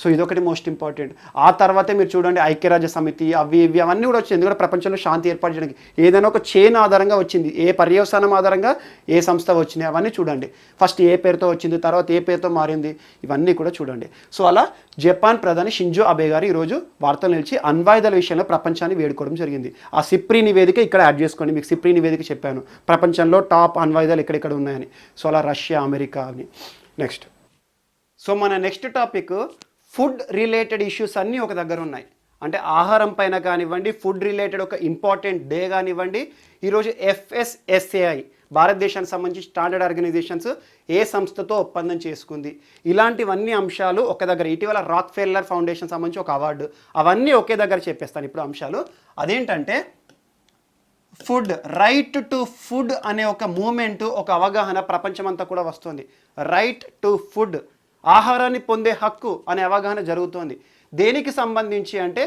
సో ఇదొకటి మోస్ట్ ఇంపార్టెంట్. ఆ తర్వాతే మీరు చూడండి ఐక్యరాజ్య సమితి అవి ఇవి అవన్నీ కూడా వచ్చింది, ఎందుకంటే ప్రపంచంలో శాంతి ఏర్పాటు చేయడానికి ఏదైనా ఒక చైన్ ఆధారంగా వచ్చింది, ఏ పర్యవసానం ఆధారంగా ఏ సంస్థ వచ్చింది అవన్నీ చూడండి. ఫస్ట్ ఏ పేరుతో వచ్చింది, తర్వాత ఏ పేరుతో మారింది, ఇవన్నీ కూడా చూడండి. సో అలా జపాన్ ప్రధాని షింజో అబే గారు ఈరోజు వార్తలు నిలిచి అణ్వాయుధాల విషయంలో ప్రపంచాన్ని వేడుకోవడం జరిగింది. ఆ సిప్రీ నివేదిక ఇక్కడ యాడ్ చేసుకోండి, మీకు సిప్రీ నివేదిక చెప్పాను ప్రపంచంలో టాప్ అణ్వాయుధాలు ఎక్కడెక్కడ ఉన్నాయని. సో అలా రష్యా, అమెరికా అని. నెక్స్ట్, సో మన next topic food related issues అన్నీ ఒక దగ్గర ఉన్నాయి. అంటే ఆహారం పైన కానివ్వండి, ఫుడ్ రిలేటెడ్ ఒక ఇంపార్టెంట్ డే కానివ్వండి. ఈరోజు FSSAI భారతదేశానికి సంబంధించి స్టాండర్డ్ ఆర్గనైజేషన్స్ ఏ సంస్థతో ఒప్పందం చేసుకుంది, ఇలాంటివన్నీ అంశాలు ఒక దగ్గర. ఇటీవల రాక్ ఫెల్లర్ ఫౌండేషన్ సంబంధించి ఒక అవార్డు, అవన్నీ ఒకే దగ్గర చెప్పేస్తాను ఇప్పుడు అంశాలు. అదేంటంటే ఫుడ్, రైట్ టు ఫుడ్ అనే ఒక మూమెంట్, ఒక అవగాహన ప్రపంచమంతా కూడా వస్తుంది. రైట్ టు ఫుడ్, ఆహారాన్ని పొందే హక్కు అనే అవగాహన జరుగుతోంది. దేనికి సంబంధించి అంటే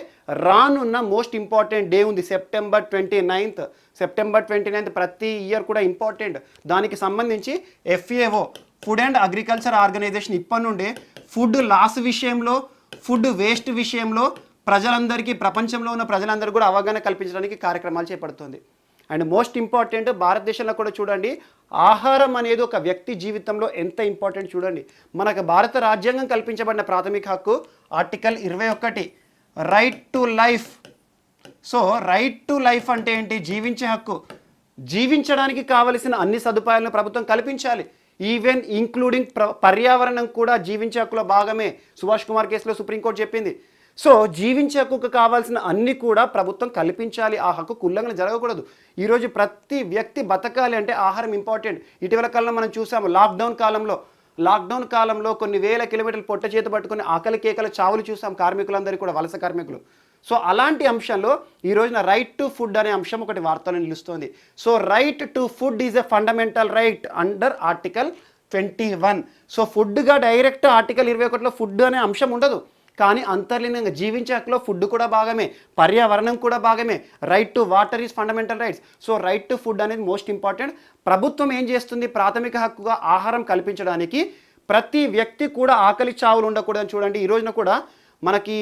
రానున్న మోస్ట్ ఇంపార్టెంట్ డే ఉంది సెప్టెంబర్ 29th. సెప్టెంబర్ 29th ప్రతి ఇయర్ కూడా ఇంపార్టెంట్. దానికి సంబంధించి FAO food and agriculture organisation ఇప్పటి నుండే ఫుడ్ లాస్ విషయంలో, ఫుడ్ వేస్ట్ విషయంలో ప్రజలందరికీ, ప్రపంచంలో ఉన్న ప్రజలందరికీ కూడా అవగాహన కల్పించడానికి కార్యక్రమాలు చేపడుతుంది. అండ్ మోస్ట్ ఇంపార్టెంట్ భారతదేశంలో కూడా చూడండి, ఆహారం అనేది ఒక వ్యక్తి జీవితంలో ఎంత ఇంపార్టెంట్ చూడండి. మనకు భారత రాజ్యాంగం కల్పించబడిన ప్రాథమిక హక్కు article 21, right to life. So right to life అంటే ఏంటి? జీవించే హక్కు. జీవించడానికి కావలసిన అన్ని సదుపాయాలను ప్రభుత్వం కల్పించాలి, ఈవెన్ ఇంక్లూడింగ్ పర్యావరణం కూడా జీవించే హక్కులో భాగమే. సుభాష్ కుమార్ కేసులో సుప్రీంకోర్టు చెప్పింది. సో జీవించే హక్కుకు కావాల్సిన అన్ని కూడా ప్రభుత్వం కల్పించాలి, ఆ హక్కు ఉల్లంఘన జరగకూడదు. ఈరోజు ప్రతి వ్యక్తి బతకాలి అంటే ఆహారం ఇంపార్టెంట్. ఇటీవల కాలంలో మనం చూసాము, లాక్డౌన్ కాలంలో కొన్ని వేల కిలోమీటర్లు పొట్ట చేతి పట్టుకుని ఆకలి కేకల చావులు చూసాం కార్మికులందరికీ కూడా, వలస కార్మికులు. సో అలాంటి అంశంలో ఈ రోజున రైట్ టు ఫుడ్ అనే అంశం ఒకటి వార్తలో నిలుస్తోంది. So right to food is a fundamental right under article 21. So ఫుడ్గా డైరెక్ట్ ఆర్టికల్ 21లో ఫుడ్ అనే అంశం ఉండదు, కానీ అంతర్లీనంగా జీవించే హక్కులో ఫుడ్ కూడా భాగమే, పర్యావరణం కూడా భాగమే. Right to water is fundamental rights. So right to food అనేది మోస్ట్ ఇంపార్టెంట్. ప్రభుత్వం ఏం చేస్తుంది? ప్రాథమిక హక్కుగా ఆహారం కల్పించడానికి ప్రతి వ్యక్తి కూడా ఆకలి చావులు ఉండకూడదని చూడండి. ఈ రోజున కూడా మనకి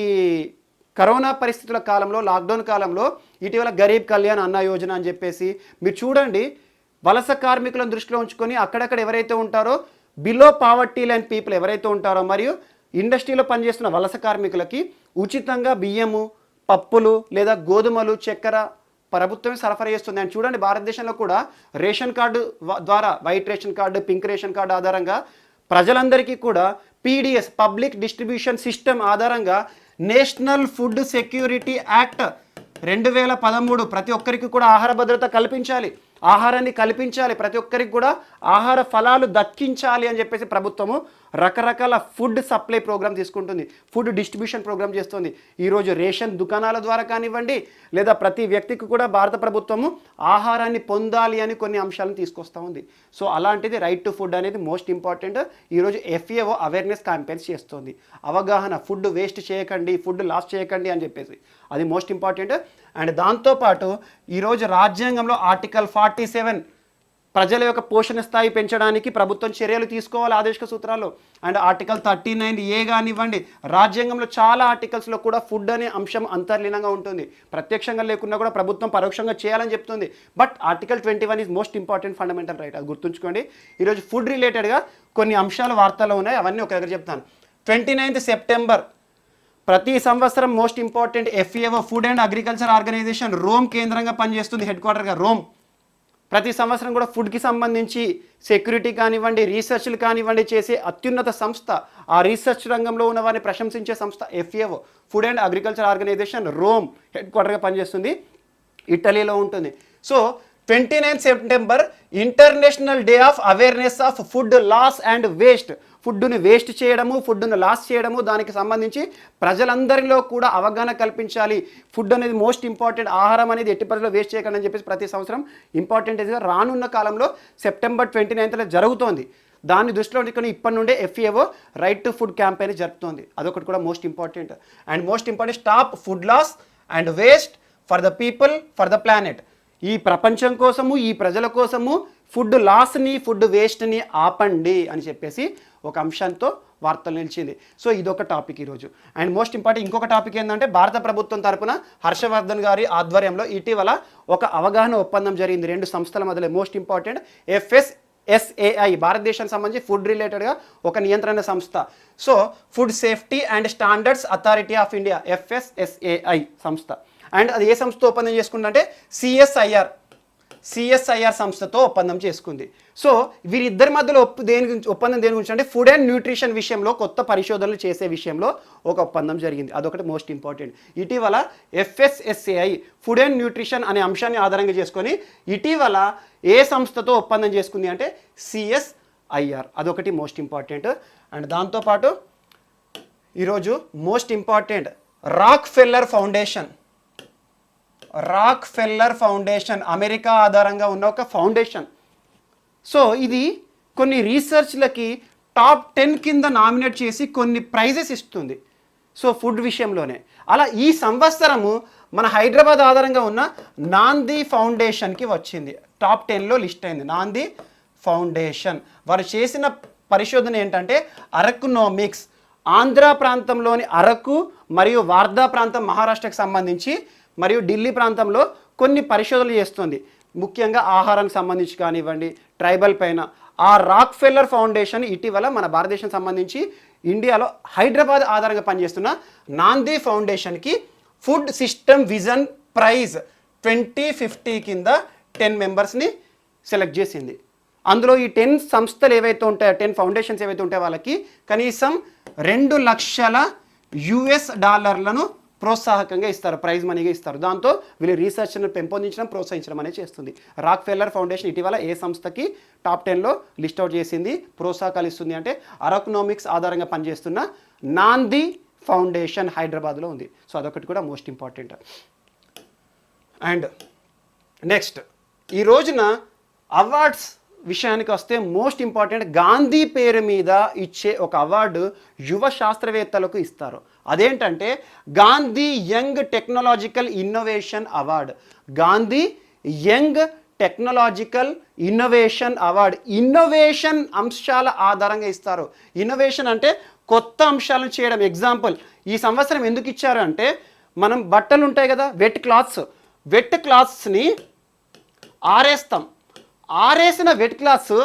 కరోనా పరిస్థితుల కాలంలో, లాక్డౌన్ కాలంలో ఇటీవల గరీబ్ కళ్యాణ్ అన్న యోజన అని చెప్పేసి మీరు చూడండి, వలస కార్మికులను దృష్టిలో ఉంచుకొని అక్కడక్కడ ఎవరైతే ఉంటారో బిలో పావర్టీ లైన్ పీపుల్ ఎవరైతే ఉంటారో మరియు ఇండస్ట్రీలో పనిచేస్తున్న వలస కార్మికులకి ఉచితంగా బియ్యము, పప్పులు లేదా గోధుమలు, చక్కెర ప్రభుత్వమే సరఫరా చేస్తుంది. అండ్ చూడండి భారతదేశంలో కూడా రేషన్ కార్డు ద్వారా, white ration card, pink ration card ఆధారంగా ప్రజలందరికీ కూడా PDS పబ్లిక్ డిస్ట్రిబ్యూషన్ సిస్టమ్ ఆధారంగా నేషనల్ ఫుడ్ సెక్యూరిటీ యాక్ట్ 2013 ప్రతి ఒక్కరికి కూడా ఆహార భద్రత కల్పించాలి, ఆహారాన్ని కల్పించాలి, ప్రతి ఒక్కరికి కూడా ఆహార ఫలాలు దక్కించాలి అని చెప్పేసి ప్రభుత్వము రకరకాల ఫుడ్ సప్లై ప్రోగ్రామ్ తీసుకుంటుంది, ఫుడ్ డిస్ట్రిబ్యూషన్ ప్రోగ్రామ్ చేస్తుంది. ఈరోజు రేషన్ దుకాణాల ద్వారా కానివ్వండి లేదా ప్రతి వ్యక్తికి కూడా భారత ప్రభుత్వము ఆహారాన్ని పొందాలి అని కొన్ని అంశాలను తీసుకొస్తూ ఉంది. సో అలాంటిది రైట్ టు ఫుడ్ అనేది మోస్ట్ ఇంపార్టెంట్. ఈరోజు FAO అవేర్నెస్ క్యాంపెయిన్స్ చేస్తుంది, అవగాహన, ఫుడ్ వేస్ట్ చేయకండి, ఫుడ్ లాస్ చేయకండి అని చెప్పేసి, అది మోస్ట్ ఇంపార్టెంట్. అండ్ దాంతోపాటు ఈరోజు రాజ్యాంగంలో ఆర్టికల్ 47 ప్రజల యొక్క పోషణ స్థాయి పెంచడానికి ప్రభుత్వం చర్యలు తీసుకోవాలి ఆదేశిక సూత్రాల్లో. అండ్ ఆర్టికల్ 39A కానివ్వండి, రాజ్యాంగంలో చాలా ఆర్టికల్స్లో కూడా ఫుడ్ అనే అంశం అంతర్లీనంగా ఉంటుంది. ప్రత్యక్షంగా లేకున్నా కూడా ప్రభుత్వం పరోక్షంగా చేయాలని చెప్తుంది. But article 21 is most important fundamental right, అది గుర్తుంచుకోండి. ఈరోజు ఫుడ్ రిలేటెడ్గా కొన్ని అంశాలు వార్తల్లో ఉన్నాయి, అవన్నీ ఒక దగ్గర చెప్తాను. 29th సెప్టెంబర్ ప్రతి సంవత్సరం most important FAO food and agriculture organisation Rome కేంద్రంగా పనిచేస్తుంది, హెడ్ క్వార్టర్గా రోమ్. ప్రతి సంవత్సరం కూడా ఫుడ్కి సంబంధించి సెక్యూరిటీ కానివ్వండి, రీసెర్చ్లు కానివ్వండి చేసే అత్యున్నత సంస్థ, ఆ రీసెర్చ్ రంగంలో ఉన్న వారిని ప్రశంసించే సంస్థ FAO food and agriculture organisation Rome head క్వార్టర్గా పనిచేస్తుంది, ఇటలీలో ఉంటుంది. So 29 September international day of awareness of food loss and waste. ఫుడ్ను వేస్ట్ చేయడము, ఫుడ్ను లాస్ చేయడము, దానికి సంబంధించి ప్రజలందరిలో కూడా అవగాహన కల్పించాలి. ఫుడ్ అనేది మోస్ట్ ఇంపార్టెంట్, ఆహారం అనేది ఎట్టి పరిస్థితుల్లో వేస్ట్ చేయకండి అని చెప్పేసి ప్రతి సంవత్సరం ఇంపార్టెంట్గా రానున్న కాలంలో సెప్టెంబర్ 29th జరుగుతోంది. దాన్ని దృష్టిలో ఉంచుకొని ఇప్పటి నుండే FAO right to food campaign జరుపుతోంది, అదొకటి కూడా most important. And most important stop food loss and waste for the people, for the planet. ఈ ప్రపంచం కోసము, ఈ ప్రజల కోసము ఫుడ్ లాస్ని, ఫుడ్ వేస్ట్ని ఆపండి అని చెప్పేసి ఒక అంశంతో వార్తలు నిలిచింది. సో ఇదొక టాపిక్ ఈరోజు. అండ్ మోస్ట్ ఇంపార్టెంట్ ఇంకొక టాపిక్ ఏంటంటే భారత ప్రభుత్వం తరపున హర్షవర్ధన్ గారి ఆధ్వర్యంలో ఇటీవల ఒక అవగాహన ఒప్పందం జరిగింది 2 సంస్థల మధ్యలో. మోస్ట్ ఇంపార్టెంట్ FSSAI, భారతదేశానికి సంబంధించి ఫుడ్ రిలేటెడ్గా ఒక నియంత్రణ సంస్థ. So food safety and standards authority of India, FSSAI సంస్థ. అండ్ అది ఏ సంస్థతో ఒప్పందం చేసుకుందంటే CSIR సంస్థతో ఒప్పందం చేసుకుంది. సో వీరిద్దరి మధ్యలో ఒప్పందం దేని గురించి అంటే ఫుడ్ అండ్ న్యూట్రిషన్ విషయంలో కొత్త పరిశోధనలు చేసే విషయంలో ఒక ఒప్పందం జరిగింది. అదొకటి మోస్ట్ ఇంపార్టెంట్. ఇటీవల FSSAI ఫుడ్ అండ్ న్యూట్రిషన్ అనే అంశాన్ని ఆధారంగా చేసుకొని ఇటీవల ఏ సంస్థతో ఒప్పందం చేసుకుంది అంటే CSIR. అదొకటి మోస్ట్ ఇంపార్టెంట్. అండ్ దాంతోపాటు ఈరోజు most important Rockefeller foundation America ఆధారంగా ఉన్న ఒక ఫౌండేషన్. సో ఇది కొన్ని రీసెర్చ్లకి టాప్ 10 కింద నామినేట్ చేసి కొన్ని ప్రైజెస్ ఇస్తుంది. సో ఫుడ్ విషయంలోనే అలా ఈ సంవత్సరము మన హైదరాబాద్ ఆధారంగా ఉన్న నాంది ఫౌండేషన్కి వచ్చింది. టాప్ 10లో లిస్ట్ అయింది నాంది ఫౌండేషన్. వారు చేసిన పరిశోధన ఏంటంటే అరకునోమిక్స్, ఆంధ్ర ప్రాంతంలోని అరకు మరియు వార్దా ప్రాంతం మహారాష్ట్రకు సంబంధించి మరియు ఢిల్లీ ప్రాంతంలో కొన్ని పరిశోధనలు చేస్తుంది. ముఖ్యంగా ఆహారానికి సంబంధించి కానివ్వండి, ట్రైబల్ పైన. ఆ రాక్ఫెల్లర్ ఫౌండేషన్ ఇటీవల మన భారతదేశం సంబంధించి ఇండియాలో హైదరాబాద్ ఆధారంగా పనిచేస్తున్న నాంది ఫౌండేషన్కి ఫుడ్ సిస్టమ్ విజన్ ప్రైజ్ 2050 కింద 10 మెంబర్స్ని సెలెక్ట్ చేసింది. అందులో ఈ 10 సంస్థలు ఏవైతే ఉంటాయో, 10 ఫౌండేషన్స్ ఏవైతే ఉంటాయో వాళ్ళకి కనీసం $2 లక్షల ప్రోత్సాహకంగా ఇస్తారు, ప్రైజ్ మనీగా ఇస్తారు. దాంతో వీళ్ళు రీసెర్చ్ను పెంపొందించడం, ప్రోత్సహించడం అనేది చేస్తుంది. రాక్ఫెల్లర్ ఫౌండేషన్ ఇటీవల ఏ సంస్థకి టాప్ 10లో లిస్ట్ అవుట్ చేసింది, ప్రోత్సాహకాలు ఇస్తుంది అంటే అరకునోమిక్స్ ఆధారంగా పనిచేస్తున్న నాంది ఫౌండేషన్ హైదరాబాద్లో ఉంది. సో అదొకటి కూడా మోస్ట్ ఇంపార్టెంట్. అండ్ నెక్స్ట్ ఈ రోజున అవార్డ్స్ విషయానికి వస్తే మోస్ట్ ఇంపార్టెంట్ గాంధీ పేరు మీద ఇచ్చే ఒక అవార్డు యువ శాస్త్రవేత్తలకు ఇస్తారు. అదేంటంటే Gandhi young technological innovation award. Gandhi young technological innovation award. Innovation అంశాల ఆధారంగా ఇస్తారు. ఇన్నోవేషన్ అంటే కొత్త అంశాలను చేయడం. ఎగ్జాంపుల్ ఈ సంవత్సరం ఎందుకు ఇచ్చారు అంటే మనం బట్టలు ఉంటాయి కదా, వెట్ క్లాత్స్ని ఆరేస్తాం. ఆరేసిన వెట్ క్లాత్స్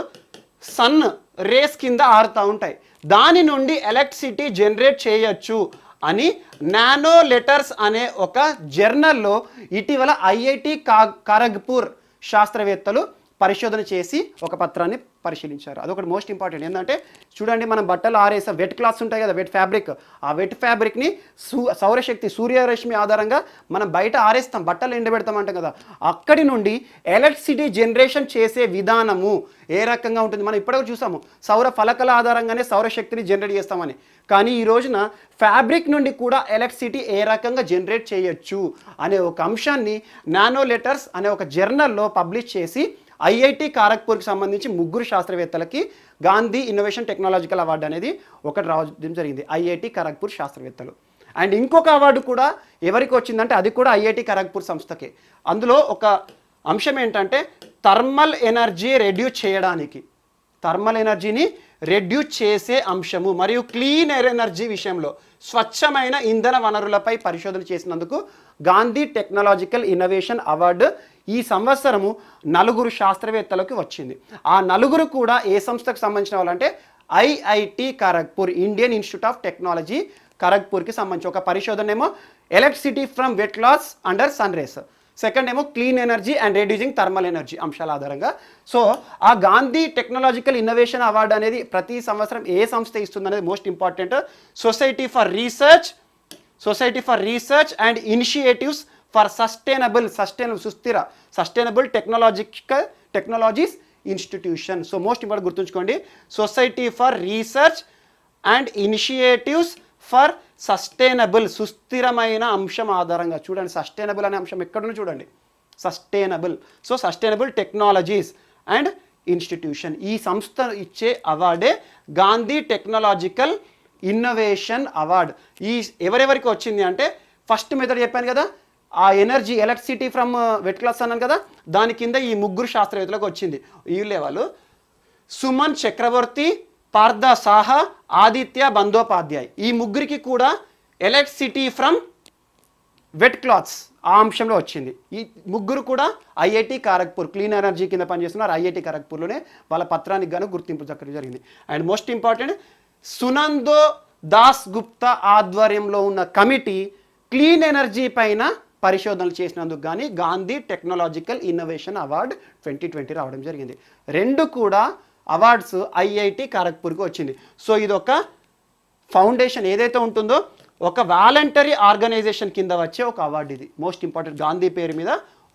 సన్ రేస్ కింద ఆరుతూ ఉంటాయి. దాని నుండి ఎలక్ట్రిసిటీ జనరేట్ చేయొచ్చు అని నానో లెటర్స్ అనే ఒక జర్నల్లో ఇటీవల IIT ఖరగ్పూర్ శాస్త్రవేత్తలు పరిశోధన చేసి ఒక పత్రాన్ని పరిశీలించారు. అదొకటి మోస్ట్ ఇంపార్టెంట్. ఏంటంటే చూడండి, మనం బట్టలు ఆరేసాం, వెట్ క్లాత్స్ ఉంటాయి కదా, వెట్ ఫ్యాబ్రిక్. ఆ వెట్ ఫ్యాబ్రిక్ని సౌరశక్తి, సూర్యరశ్మి ఆధారంగా మనం బయట ఆరేస్తాం, బట్టలు ఎండబెడతాం అంటాం కదా, అక్కడి నుండి ఎలక్ట్రిసిటీ జనరేషన్ చేసే విధానము ఏ రకంగా ఉంటుంది. మనం ఇప్పటికే చూసాము, సౌర ఫలకల ఆధారంగానే సౌరశక్తిని జనరేట్ చేస్తామని. కానీ ఈ రోజున ఫ్యాబ్రిక్ నుండి కూడా ఎలక్ట్రిసిటీ ఏ రకంగా జనరేట్ చేయొచ్చు అనే ఒక అంశాన్ని నానో లెటర్స్ అనే ఒక జర్నల్లో పబ్లిష్ చేసి IIT ఖరగ్పూర్కి సంబంధించి 3 శాస్త్రవేత్తలకి గాంధీ ఇన్నోవేషన్ టెక్నాలజికల్ అవార్డు అనేది ఒకటి రావడం జరిగింది, IIT ఖరగ్పూర్ శాస్త్రవేత్తలు. అండ్ ఇంకొక అవార్డు కూడా ఎవరికి వచ్చిందంటే అది కూడా IIT ఖరగ్పూర్ సంస్థకే. అందులో ఒక అంశం ఏంటంటే థర్మల్ ఎనర్జీ రెడ్యూస్ చేయడానికి, థర్మల్ ఎనర్జీని రెడ్యూస్ చేసే అంశము మరియు క్లీన్ ఎనర్జీ విషయంలో స్వచ్ఛమైన ఇంధన వనరులపై పరిశోధన చేసినందుకు గాంధీ టెక్నాలజికల్ ఇన్నోవేషన్ అవార్డు ఈ సంవత్సరము 4 శాస్త్రవేత్తలకు వచ్చింది. ఆ 4 కూడా ఏ సంస్థకు సంబంధించిన వాళ్ళంటే IIT Kharagpur, Indian institute of technology ఖరగ్పూర్కి సంబంధించి ఒక పరిశోధన ఏమో electricity from wet clothes under sun rays, second ఏమో clean energy and reducing thermal energy అంశాల ఆధారంగా. సో ఆ గాంధీ టెక్నాలజికల్ ఇన్నోవేషన్ అవార్డు అనేది ప్రతి సంవత్సరం ఏ సంస్థ ఇస్తుంది అనేది most important. Society for research and initiatives for sustainable technologies institution. So most important గుర్తుంచుకోండి, society for research and initiatives for sustainable, సుస్థిరమైన అంశం ఆధారంగా. చూడండి, సస్టైనబుల్ అనే అంశం ఎక్కడున్నా చూడండి, sustainable. So sustainable technologies and institution, ఈ సంస్థ ఇచ్చే అవార్డే గాంధీ టెక్నాలజికల్ ఇన్నోవేషన్ అవార్డ్. ఈ ఎవరెవరికి వచ్చింది అంటే ఫస్ట్ మెథడ్ చెప్పాను కదా, ఆ energy electricity from wet clothes అన్నాను కదా, దాని కింద ఈ ముగ్గురు శాస్త్రవేత్తలకు వచ్చింది. వీళ్ళే వాళ్ళు సుమన్ చక్రవర్తి, పార్థ సాహా, ఆదిత్య బందోపాధ్యాయ్. ఈ ముగ్గురికి కూడా ఎలక్ట్రిసిటీ ఫ్రమ్ వెట్ క్లాత్స్ ఆ అంశంలో వచ్చింది. ఈ ముగ్గురు కూడా ఐఐటి ఖరగ్పూర్ క్లీన్ ఎనర్జీ కింద పనిచేస్తున్నారు. ఐఐటి ఖరగ్పూర్లోనే వాళ్ళ పత్రానికి గాను గుర్తింపు దక్కడం జరిగింది. And most important, Sunando Das Gupta ఆధ్వర్యంలో ఉన్న కమిటీ క్లీన్ ఎనర్జీ పైన పరిశోధనలు చేసినందుకు కానీ గాంధీ టెక్నాలజికల్ ఇన్నోవేషన్ అవార్డు 2020 రావడం జరిగింది. రెండు కూడా అవార్డ్స్ ఐఐటి ఖరగ్పూర్కి వచ్చింది. సో ఇది ఒక ఫౌండేషన్ ఏదైతే ఉంటుందో ఒక వాలంటరీ ఆర్గనైజేషన్ కింద వచ్చే ఒక అవార్డు. ఇది మోస్ట్ ఇంపార్టెంట్. గాంధీ పేరు మీద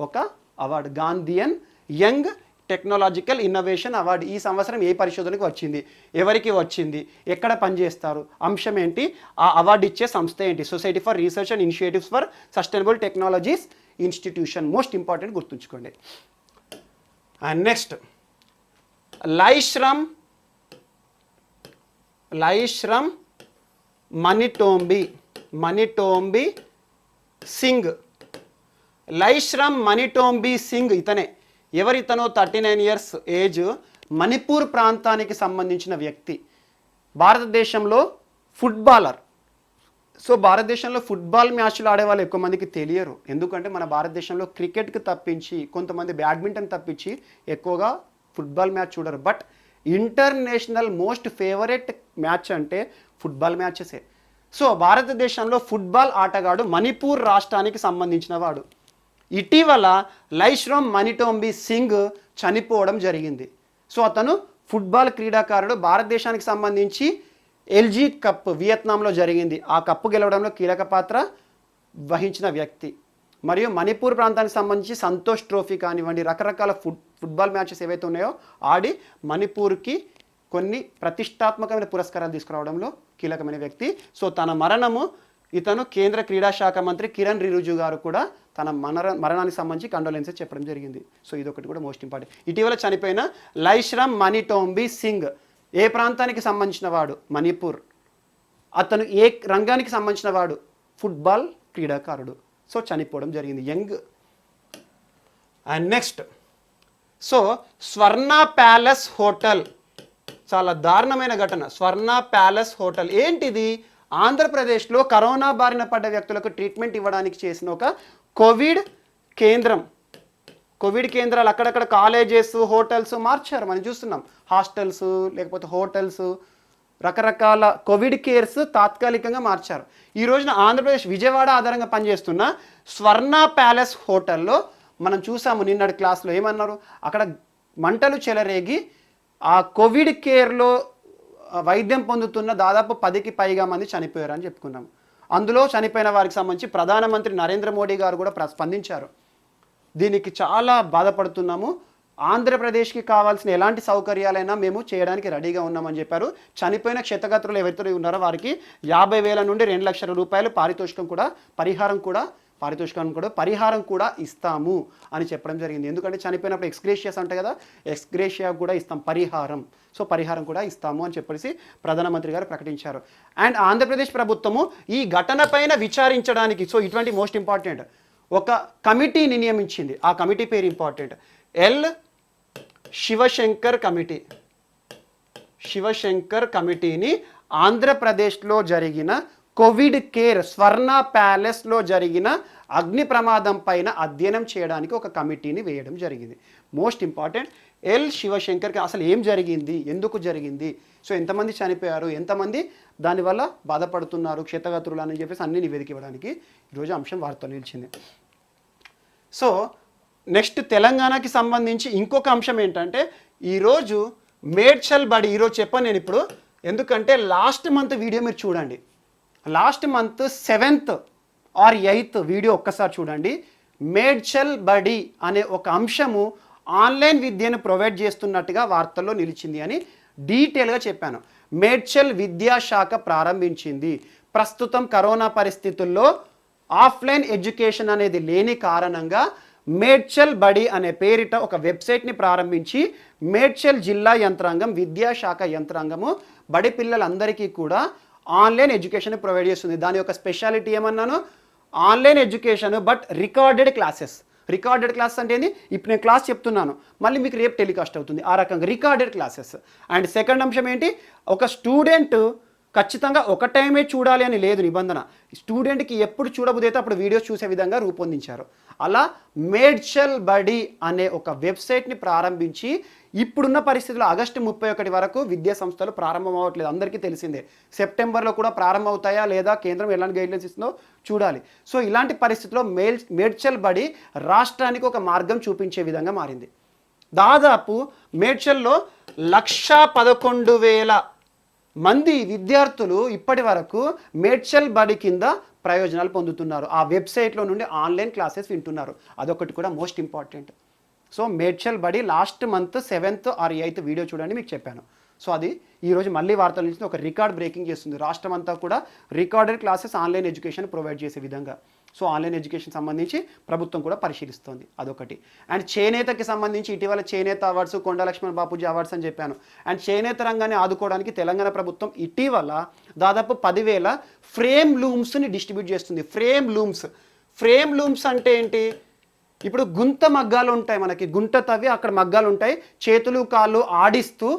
ఒక award, Gandhian young technological innovation award. ఈ సంవత్సరం ఏ పరిశోధనకు వచ్చింది, ఎవరికి వచ్చింది, ఎక్కడ పనిచేస్తారు, అంశం ఏంటి, ఆ అవార్డు ఇచ్చే సంస్థ ఏంటి, society for research and initiatives for sustainable technologies institution. Most important, గుర్తుంచుకోండి. And next Laishram Manitombi Singh. లైశ్రమ్ మణిటోంబి సింగ్ ఇతనే. ఎవరితనో 39 ఇయర్స్ ఏజ్, మణిపూర్ ప్రాంతానికి సంబంధించిన వ్యక్తి. భారతదేశంలో ఫుట్బాలర్. సో భారతదేశంలో ఫుట్బాల్ మ్యాచ్లు ఆడే వాళ్ళు ఎక్కువ మందికి తెలియరు. ఎందుకంటే మన భారతదేశంలో క్రికెట్కి తప్పించి, కొంతమంది బ్యాడ్మింటన్ తప్పించి ఎక్కువగా ఫుట్బాల్ మ్యాచ్ చూడరు. But international most favourite match అంటే ఫుట్బాల్ మ్యాచెసే. సో భారతదేశంలో ఫుట్బాల్ ఆటగాడు మణిపూర్ రాష్ట్రానికి సంబంధించిన వాడు. ఇటీవల లైశ్రమ్ మణిటోంబి సింగ్ చనిపోవడం జరిగింది. సో అతను ఫుట్బాల్ క్రీడాకారుడు. భారతదేశానికి సంబంధించి ఎల్జీ కప్ వియత్నాంలో జరిగింది, ఆ కప్పు గెలవడంలో కీలక పాత్ర వహించిన వ్యక్తి. మరియు మణిపూర్ ప్రాంతానికి సంబంధించి సంతోష్ ట్రోఫీ కానివ్వండి, రకరకాల ఫుట్బాల్ మ్యాచెస్ ఏవైతే ఉన్నాయో ఆడి మణిపూర్కి కొన్ని ప్రతిష్టాత్మకమైన పురస్కారాలు తీసుకురావడంలో కీలకమైన వ్యక్తి. సో తన మరణము, ఇతను కేంద్ర క్రీడా శాఖ మంత్రి కిరణ్ రిజిజు గారు కూడా తన మరణానికి సంబంధించి కండోలెన్సెస్ చెప్పడం జరిగింది. సో ఇదొకటి కూడా మోస్ట్ ఇంపార్టెంట్. ఇటీవల చనిపోయిన లైశ్రమ్ మణిటోంబి సింగ్ ఏ ప్రాంతానికి సంబంధించిన వాడు? మణిపూర్. అతను ఏ రంగానికి సంబంధించిన వాడు? ఫుట్బాల్ క్రీడాకారుడు. సో చనిపోవడం జరిగింది, young. And next, so Swarna palace hotel, చాలా దారుణమైన ఘటన. స్వర్ణ ప్యాలెస్ హోటల్ ఏంటిది? ఆంధ్రప్రదేశ్లో కరోనా బారిన పడ్డ వ్యక్తులకు ట్రీట్మెంట్ ఇవ్వడానికి చేసిన ఒక కోవిడ్ కేంద్రం. కోవిడ్ కేంద్రాలు అక్కడక్కడ కాలేజెస్, హోటల్స్ మార్చారు. మనం చూస్తున్నాం, హాస్టల్స్ లేకపోతే హోటల్స్, రకరకాల కోవిడ్ కేర్స్ తాత్కాలికంగా మార్చారు. ఈ రోజున ఆంధ్రప్రదేశ్ విజయవాడ ఆధారంగా పనిచేస్తున్న స్వర్ణ ప్యాలెస్ హోటల్లో మనం చూసాము నిన్నటి క్లాస్లో ఏమన్నారు, అక్కడ మంటలు చెలరేగి ఆ కోవిడ్ కేర్లో వైద్యం పొందుతున్న దాదాపు 10కి పైగా మంది చనిపోయారని చెప్పుకున్నాం. అందులో చనిపోయిన వారికి సంబంధించి ప్రధానమంత్రి నరేంద్ర మోడీ గారు కూడా స్పందించారు. దీనికి చాలా బాధపడుతున్నాము, ఆంధ్రప్రదేశ్కి కావాల్సిన ఎలాంటి సౌకర్యాలైనా మేము చేయడానికి రెడీగా ఉన్నామని చెప్పారు. చనిపోయిన క్షతగాత్రులు ఎవరైతే ఉన్నారో వారికి 50,000 నుండి 2 లక్షల రూపాయలు పరిహారం కూడా ఇస్తాము అని చెప్పడం జరిగింది. ఎందుకంటే చనిపోయినప్పుడు ఎక్స్గ్రేషియస్ అంటే కదా, ఎక్స్గ్రేషియా కూడా ఇస్తాం, పరిహారం. సో పరిహారం కూడా ఇస్తాము అని చెప్పేసి ప్రధానమంత్రి గారు ప్రకటించారు. అండ్ ఆంధ్రప్రదేశ్ ప్రభుత్వము ఈ ఘటన పైన విచారించడానికి, సో ఇటువంటి మోస్ట్ ఇంపార్టెంట్ ఒక కమిటీని నియమించింది. ఆ కమిటీ పేరు ఇంపార్టెంట్, ఎల్ శివశంకర్ కమిటీని ఆంధ్రప్రదేశ్లో జరిగిన కోవిడ్ కేర్ స్వర్ణ ప్యాలెస్లో జరిగిన అగ్ని ప్రమాదం పైన అధ్యయనం చేయడానికి ఒక కమిటీని వేయడం జరిగింది. Most important, L Sivasankar. అసలు ఏం జరిగింది, ఎందుకు జరిగింది, సో ఎంతమంది చనిపోయారు, ఎంతమంది దానివల్ల బాధపడుతున్నారు, క్షతగాత్రులు అని చెప్పేసి అన్ని నివేదిక ఇవ్వడానికి ఈరోజు అంశం వార్తలు నిలిచింది. సో నెక్స్ట్ తెలంగాణకి సంబంధించి ఇంకొక అంశం ఏంటంటే, ఈరోజు మేడ్చల్ బడి, ఈరోజు చెప్పాను నేను ఇప్పుడు, ఎందుకంటే లాస్ట్ మంత్ వీడియో మీరు చూడండి, last month 7th or 8th video ఒక్కసారి చూడండి. మేడ్చల్ బడి అనే ఒక అంశము ఆన్లైన్ విద్యను ప్రొవైడ్ చేస్తున్నట్టుగా వార్తల్లో నిలిచింది అని డీటెయిల్గా చెప్పాను. మేడ్చల్ విద్యాశాఖ ప్రారంభించింది. ప్రస్తుతం కరోనా పరిస్థితుల్లో ఆఫ్లైన్ ఎడ్యుకేషన్ అనేది లేని కారణంగా మేడ్చల్ బడి అనే పేరిట ఒక వెబ్సైట్ని ప్రారంభించి మేడ్చల్ జిల్లా యంత్రాంగం, విద్యాశాఖ యంత్రాంగము బడి పిల్లలందరికీ కూడా ఆన్లైన్ ఎడ్యుకేషన్ ప్రొవైడ్ చేస్తుంది. దాని యొక్క స్పెషాలిటీ ఏమన్నాను, online education but recorded classes. Recorded classes అంటే ఏంది, ఇప్పుడు నేను క్లాస్ చెప్తున్నాను మళ్ళీ మీకు రేపు టెలికాస్ట్ అవుతుంది, ఆ రకంగా రికార్డెడ్ క్లాసెస్. అండ్ సెకండ్ అంశం ఏంటి, ఒక స్టూడెంట్ ఖచ్చితంగా ఒక టైమే చూడాలి అని లేదు నిబంధన. స్టూడెంట్కి ఎప్పుడు చూడబుద్ధి అయితే అప్పుడు వీడియోస్ చూసే విధంగా రూపొందించారు. అలా మేడ్చల్ బడి అనే ఒక వెబ్సైట్ని ప్రారంభించి ఇప్పుడున్న పరిస్థితుల్లో ఆగస్టు 31 వరకు విద్యా సంస్థలు ప్రారంభం అవ్వట్లేదు, అందరికీ తెలిసిందే. సెప్టెంబర్లో కూడా ప్రారంభం అవుతాయా లేదా, కేంద్రం ఎలాంటి గైడ్లైన్స్ ఇస్తుందో చూడాలి. సో ఇలాంటి పరిస్థితుల్లో మేడ్చల్ బడి రాష్ట్రానికి ఒక మార్గం చూపించే విధంగా మారింది. దాదాపు మేడ్చల్లో 1,11,000 మంది విద్యార్థులు ఇప్పటి వరకు మేడ్చల్ బడి కింద ప్రయోజనాలు పొందుతున్నారు. ఆ వెబ్సైట్లో నుండి ఆన్లైన్ క్లాసెస్ వింటున్నారు. అదొకటి కూడా మోస్ట్ ఇంపార్టెంట్. సో మేడ్చల్ బడి last month 7th or 8th video చూడండి, మీకు చెప్పాను. సో అది ఈరోజు మళ్ళీ వార్తల నుంచి ఒక రికార్డ్ బ్రేకింగ్ చేస్తుంది. రాష్ట్రం అంతా కూడా recorded classes online education provide చేసే విధంగా. సో ఆన్లైన్ ఎడ్యుకేషన్ సంబంధించి ప్రభుత్వం కూడా పరిశీలిస్తోంది, అదొకటి. అండ్ చేనేతకి సంబంధించి ఇటీవల చేనేత అవార్డ్స్, కొండా లక్ష్మణ్ బాపూజీ అవార్డ్స్ అని చెప్పాను. అండ్ చేనేత రంగాన్ని ఆదుకోవడానికి తెలంగాణ ప్రభుత్వం ఇటీవల దాదాపు 10,000 ఫ్రేమ్ లూమ్స్ని డిస్ట్రిబ్యూట్ చేస్తుంది. ఫ్రేమ్ లూమ్స్ అంటే ఏంటి, ఇప్పుడు గుంత మగ్గాలు ఉంటాయి, మనకి గుంట తవ్వి అక్కడ మగ్గాలు ఉంటాయి, చేతులు కాళ్ళు ఆడిస్తూ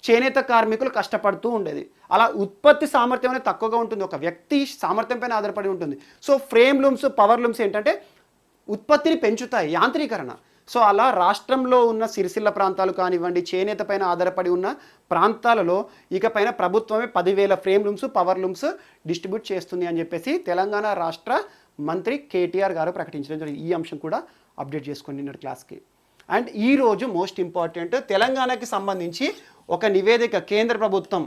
చేనేత కార్మికులు కష్టపడుతూ ఉండేది. అలా ఉత్పత్తి సామర్థ్యం అనేది తక్కువగా ఉంటుంది, ఒక వ్యక్తి సామర్థ్యం పైన ఆధారపడి ఉంటుంది. So frame looms, power looms ఏంటంటే ఉత్పత్తిని పెంచుతాయి, యాంత్రీకరణ. సో అలా రాష్ట్రంలో ఉన్న సిరిసిల్ల ప్రాంతాలు కానివ్వండి, చేనేత పైన ఆధారపడి ఉన్న ప్రాంతాలలో ఇకపైన ప్రభుత్వమే 10,000 frame looms, power looms distribute చేస్తుంది అని చెప్పేసి తెలంగాణ రాష్ట్ర మంత్రి కేటీఆర్ గారు ప్రకటించడం జరిగింది. ఈ అంశం కూడా అప్డేట్ చేసుకోండి నిన్నటి క్లాస్కి. అండ్ ఈరోజు మోస్ట్ ఇంపార్టెంట్, తెలంగాణకి సంబంధించి ఒక నివేదిక, కేంద్ర ప్రభుత్వం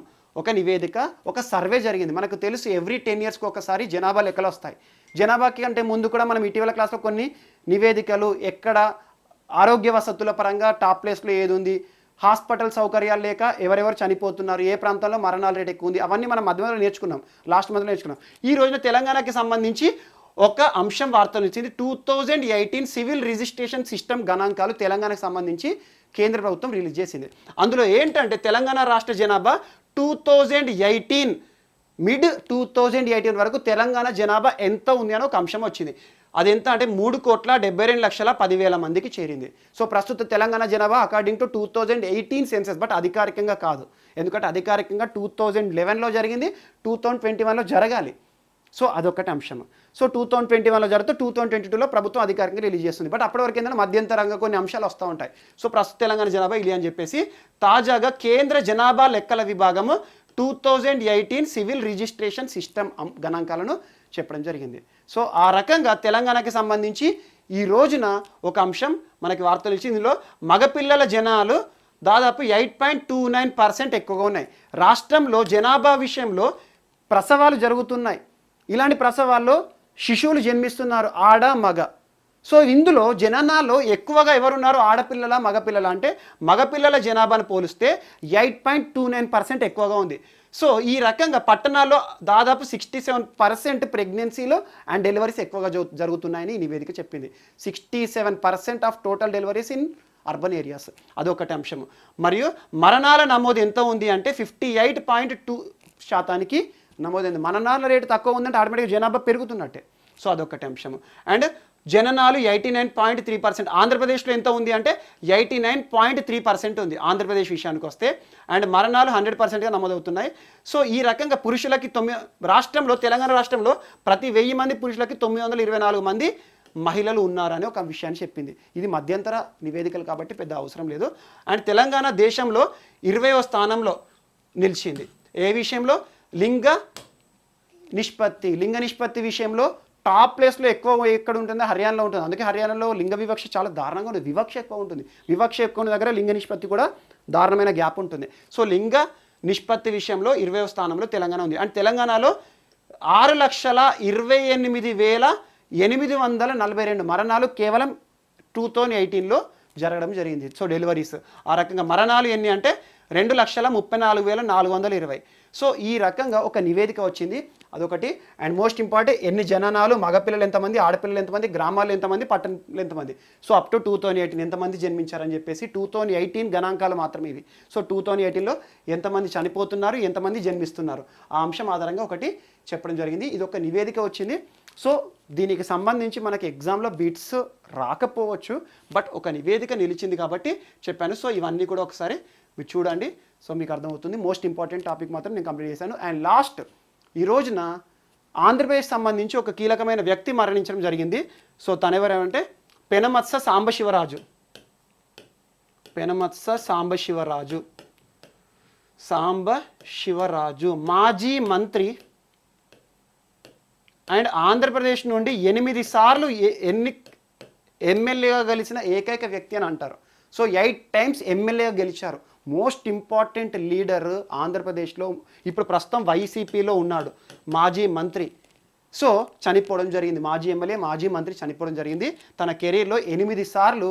ఒక సర్వే జరిగింది. మనకు తెలుసు ఎవ్రీ 10 yearsకి ఒకసారి జనాభా లెక్కలు వస్తాయి. జనాభాకి అంటే ముందు కూడా మనం ఇటీవల క్లాస్లో కొన్ని నివేదికలు, ఎక్కడ ఆరోగ్య వసతుల పరంగా టాప్ ప్లేస్లో ఏది ఉంది, హాస్పిటల్ సౌకర్యాలు లేక ఎవరెవరు చనిపోతున్నారు, ఏ ప్రాంతంలో మరణాల రేట్ ఎక్కువ ఉంది, అవన్నీ మనం మధ్యలో నేర్చుకున్నాం, లాస్ట్ మంత్లో నేర్చుకున్నాం. ఈ రోజున తెలంగాణకి సంబంధించి ఒక అంశం వార్తలు ఇచ్చింది. 2018 సివిల్ రిజిస్ట్రేషన్ సిస్టమ్ గణాంకాలు తెలంగాణకు సంబంధించి కేంద్ర ప్రభుత్వం రిలీజ్ చేసింది. అందులో ఏంటంటే తెలంగాణ రాష్ట్ర జనాభా 2018 మిడ్ 2018 వరకు తెలంగాణ జనాభా ఎంత ఉంది అని ఒక అంశం వచ్చింది. అది ఎంత అంటే 3,72,10,000 మందికి చేరింది. సో ప్రస్తుత తెలంగాణ జనాభా అకార్డింగ్ టు 2018 సెన్సెస్, బట్ అధికారికంగా కాదు, ఎందుకంటే అధికారికంగా 2011లో జరిగింది, 2021లో జరగాలి. సో అదొకటి అంశం. సో 2021లో జరుగుతూ 2022లో ప్రభుత్వం అధికారికంగా రిలీజ్ చేస్తుంది. బట్ అప్పటి వరకు ఏంటంటే మధ్యంతరంగా కొన్ని అంశాలు వస్తూ ఉంటాయి. సో ప్రస్తుత తెలంగాణ జనాభా ఇది అని చెప్పేసి తాజాగా కేంద్ర జనాభా లెక్కల విభాగము 2018 సివిల్ రిజిస్ట్రేషన్ సిస్టమ్ గణాంకాలను చెప్పడం జరిగింది. సో ఆ రకంగా తెలంగాణకి సంబంధించి ఈ రోజున ఒక అంశం మనకి వార్తలు ఇచ్చి, ఇందులో మగపిల్లల జనాలు దాదాపు 8.29% ఎక్కువగా ఉన్నాయి. రాష్ట్రంలో జనాభా విషయంలో ప్రసవాలు జరుగుతున్నాయి. ఇలాంటి ప్రసవాల్లో శిశువులు జన్మిస్తున్నారు, ఆడ మగ. సో ఇందులో జనాభాలో ఎక్కువగా ఎవరున్నారు, ఆడపిల్లల మగపిల్లల అంటే మగపిల్లల జనాభాను పోలిస్తే 8.29% ఎక్కువగా ఉంది. సో ఈ రకంగా పట్టణాల్లో దాదాపు 67% ప్రెగ్నెన్సీలు అండ్ డెలివరీస్ ఎక్కువగా జరుగుతున్నాయని ఈ నివేదిక చెప్పింది. 67% of total deliveries in urban areas, అదొకటి అంశం. మరియు మరణాల నమోదు ఎంత ఉంది అంటే 58.2% నమోదైంది. మరణాల రేటు తక్కువ ఉందంటే ఆటోమేటిక్గా జనాభా పెరుగుతున్నట్టే. సో అదొకటి అంశము. అండ్ జననాలు 89.3%. ఆంధ్రప్రదేశ్లో ఎంత ఉంది అంటే 89.3% ఉంది ఆంధ్రప్రదేశ్ విషయానికి వస్తే. అండ్ మరణాలు 100%గా నమోదవుతున్నాయి. సో ఈ రకంగా పురుషులకి రాష్ట్రంలో, తెలంగాణ రాష్ట్రంలో ప్రతి 1000 మంది పురుషులకి 924 మంది మహిళలు ఉన్నారని ఒక విషయాన్ని చెప్పింది. ఇది మధ్యంతర నివేదికలు కాబట్టి పెద్ద అవసరం లేదు. అండ్ తెలంగాణ దేశంలో 20వ స్థానంలో నిలిచింది. ఏ విషయంలో? లింగ నిష్పత్తి విషయంలో టాప్ ప్లేస్లో ఎక్కువ ఎక్కడ ఉంటుందో హర్యానాలో ఉంటుంది. అందుకే హర్యానాలో లింగ వివక్ష చాలా దారుణంగా ఉంటుంది, వివక్ష ఎక్కువ ఉంటుంది. వివక్ష ఎక్కువ ఉన్న దగ్గర లింగ నిష్పత్తి కూడా దారుణమైన గ్యాప్ ఉంటుంది. సో లింగ నిష్పత్తి విషయంలో 20వ స్థానంలో తెలంగాణ ఉంది. అండ్ తెలంగాణలో 6,28,842 మరణాలు కేవలం 2018లో జరగడం జరిగింది. సో డెలివరీస్ ఆ రకంగా. మరణాలు ఎన్ని అంటే 2,34,420. సో ఈ రకంగా ఒక నివేదిక వచ్చింది, అదొకటి. అండ్ మోస్ట్ ఇంపార్టెంట్, ఎన్ని జననాలు, మగపిల్లలు ఎంతమంది, ఆడపిల్లలు ఎంతమంది, గ్రామాల్లో ఎంతమంది, పట్టణాలు ఎంతమంది. సో అప్ టు 2018 ఎంతమంది జన్మించారని చెప్పేసి 2018 గణాంకాలు మాత్రమే ఇవి. సో 2018లో ఎంతమంది చనిపోతున్నారు, ఎంతమంది జన్మిస్తున్నారు, ఆ అంశం ఆధారంగా ఒకటి చెప్పడం జరిగింది. ఇది ఒక నివేదిక వచ్చింది. సో దీనికి సంబంధించి మనకి ఎగ్జామ్లో బిట్స్ రాకపోవచ్చు, బట్ ఒక నివేదిక నిలిచింది కాబట్టి చెప్పాను. సో ఇవన్నీ కూడా ఒకసారి మీరు చూడండి, సో మీకు అర్థమవుతుంది. మోస్ట్ ఇంపార్టెంట్ టాపిక్ మాత్రం నేను కంప్లీట్ చేశాను. అండ్ లాస్ట్ ఈ రోజున ఆంధ్రప్రదేశ్ సంబంధించి ఒక కీలకమైన వ్యక్తి మరణించడం జరిగింది. సో తనెవరంటే పెనమత్స సాంబశివరాజు. పెనమత్స సాంబశివరాజు మాజీ మంత్రి అండ్ ఆంధ్రప్రదేశ్ నుండి 8 సార్లు ఎమ్మెల్యేగా గెలిచిన ఏకైక వ్యక్తి అని అంటారు. సో 8 టైమ్స్ ఎమ్మెల్యేగా గెలిచారు. మోస్ట్ ఇంపార్టెంట్ లీడర్ ఆంధ్రప్రదేశ్లో, ఇప్పుడు ప్రస్తుతం వైసీపీలో ఉన్నాడు, మాజీ మంత్రి. సో చనిపోవడం జరిగింది, మాజీ ఎమ్మెల్యే మాజీ మంత్రి చనిపోవడం జరిగింది. తన కెరీర్లో 8 సార్లు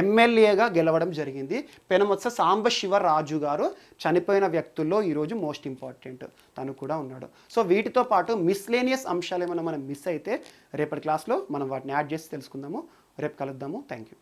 ఎమ్మెల్యేగా గెలవడం జరిగింది. పెనమత్స సాంబశివరాజు గారు చనిపోయిన వ్యక్తుల్లో ఈరోజు మోస్ట్ ఇంపార్టెంట్ తను కూడా ఉన్నాడు. సో వీటితో పాటు మిస్లేనియస్ అంశాలు ఏమైనా మనం మిస్ అయితే రేపటి క్లాస్లో మనం వాటిని యాడ్ చేసి తెలుసుకుందాము. రేపు కలుద్దాము. Thank you.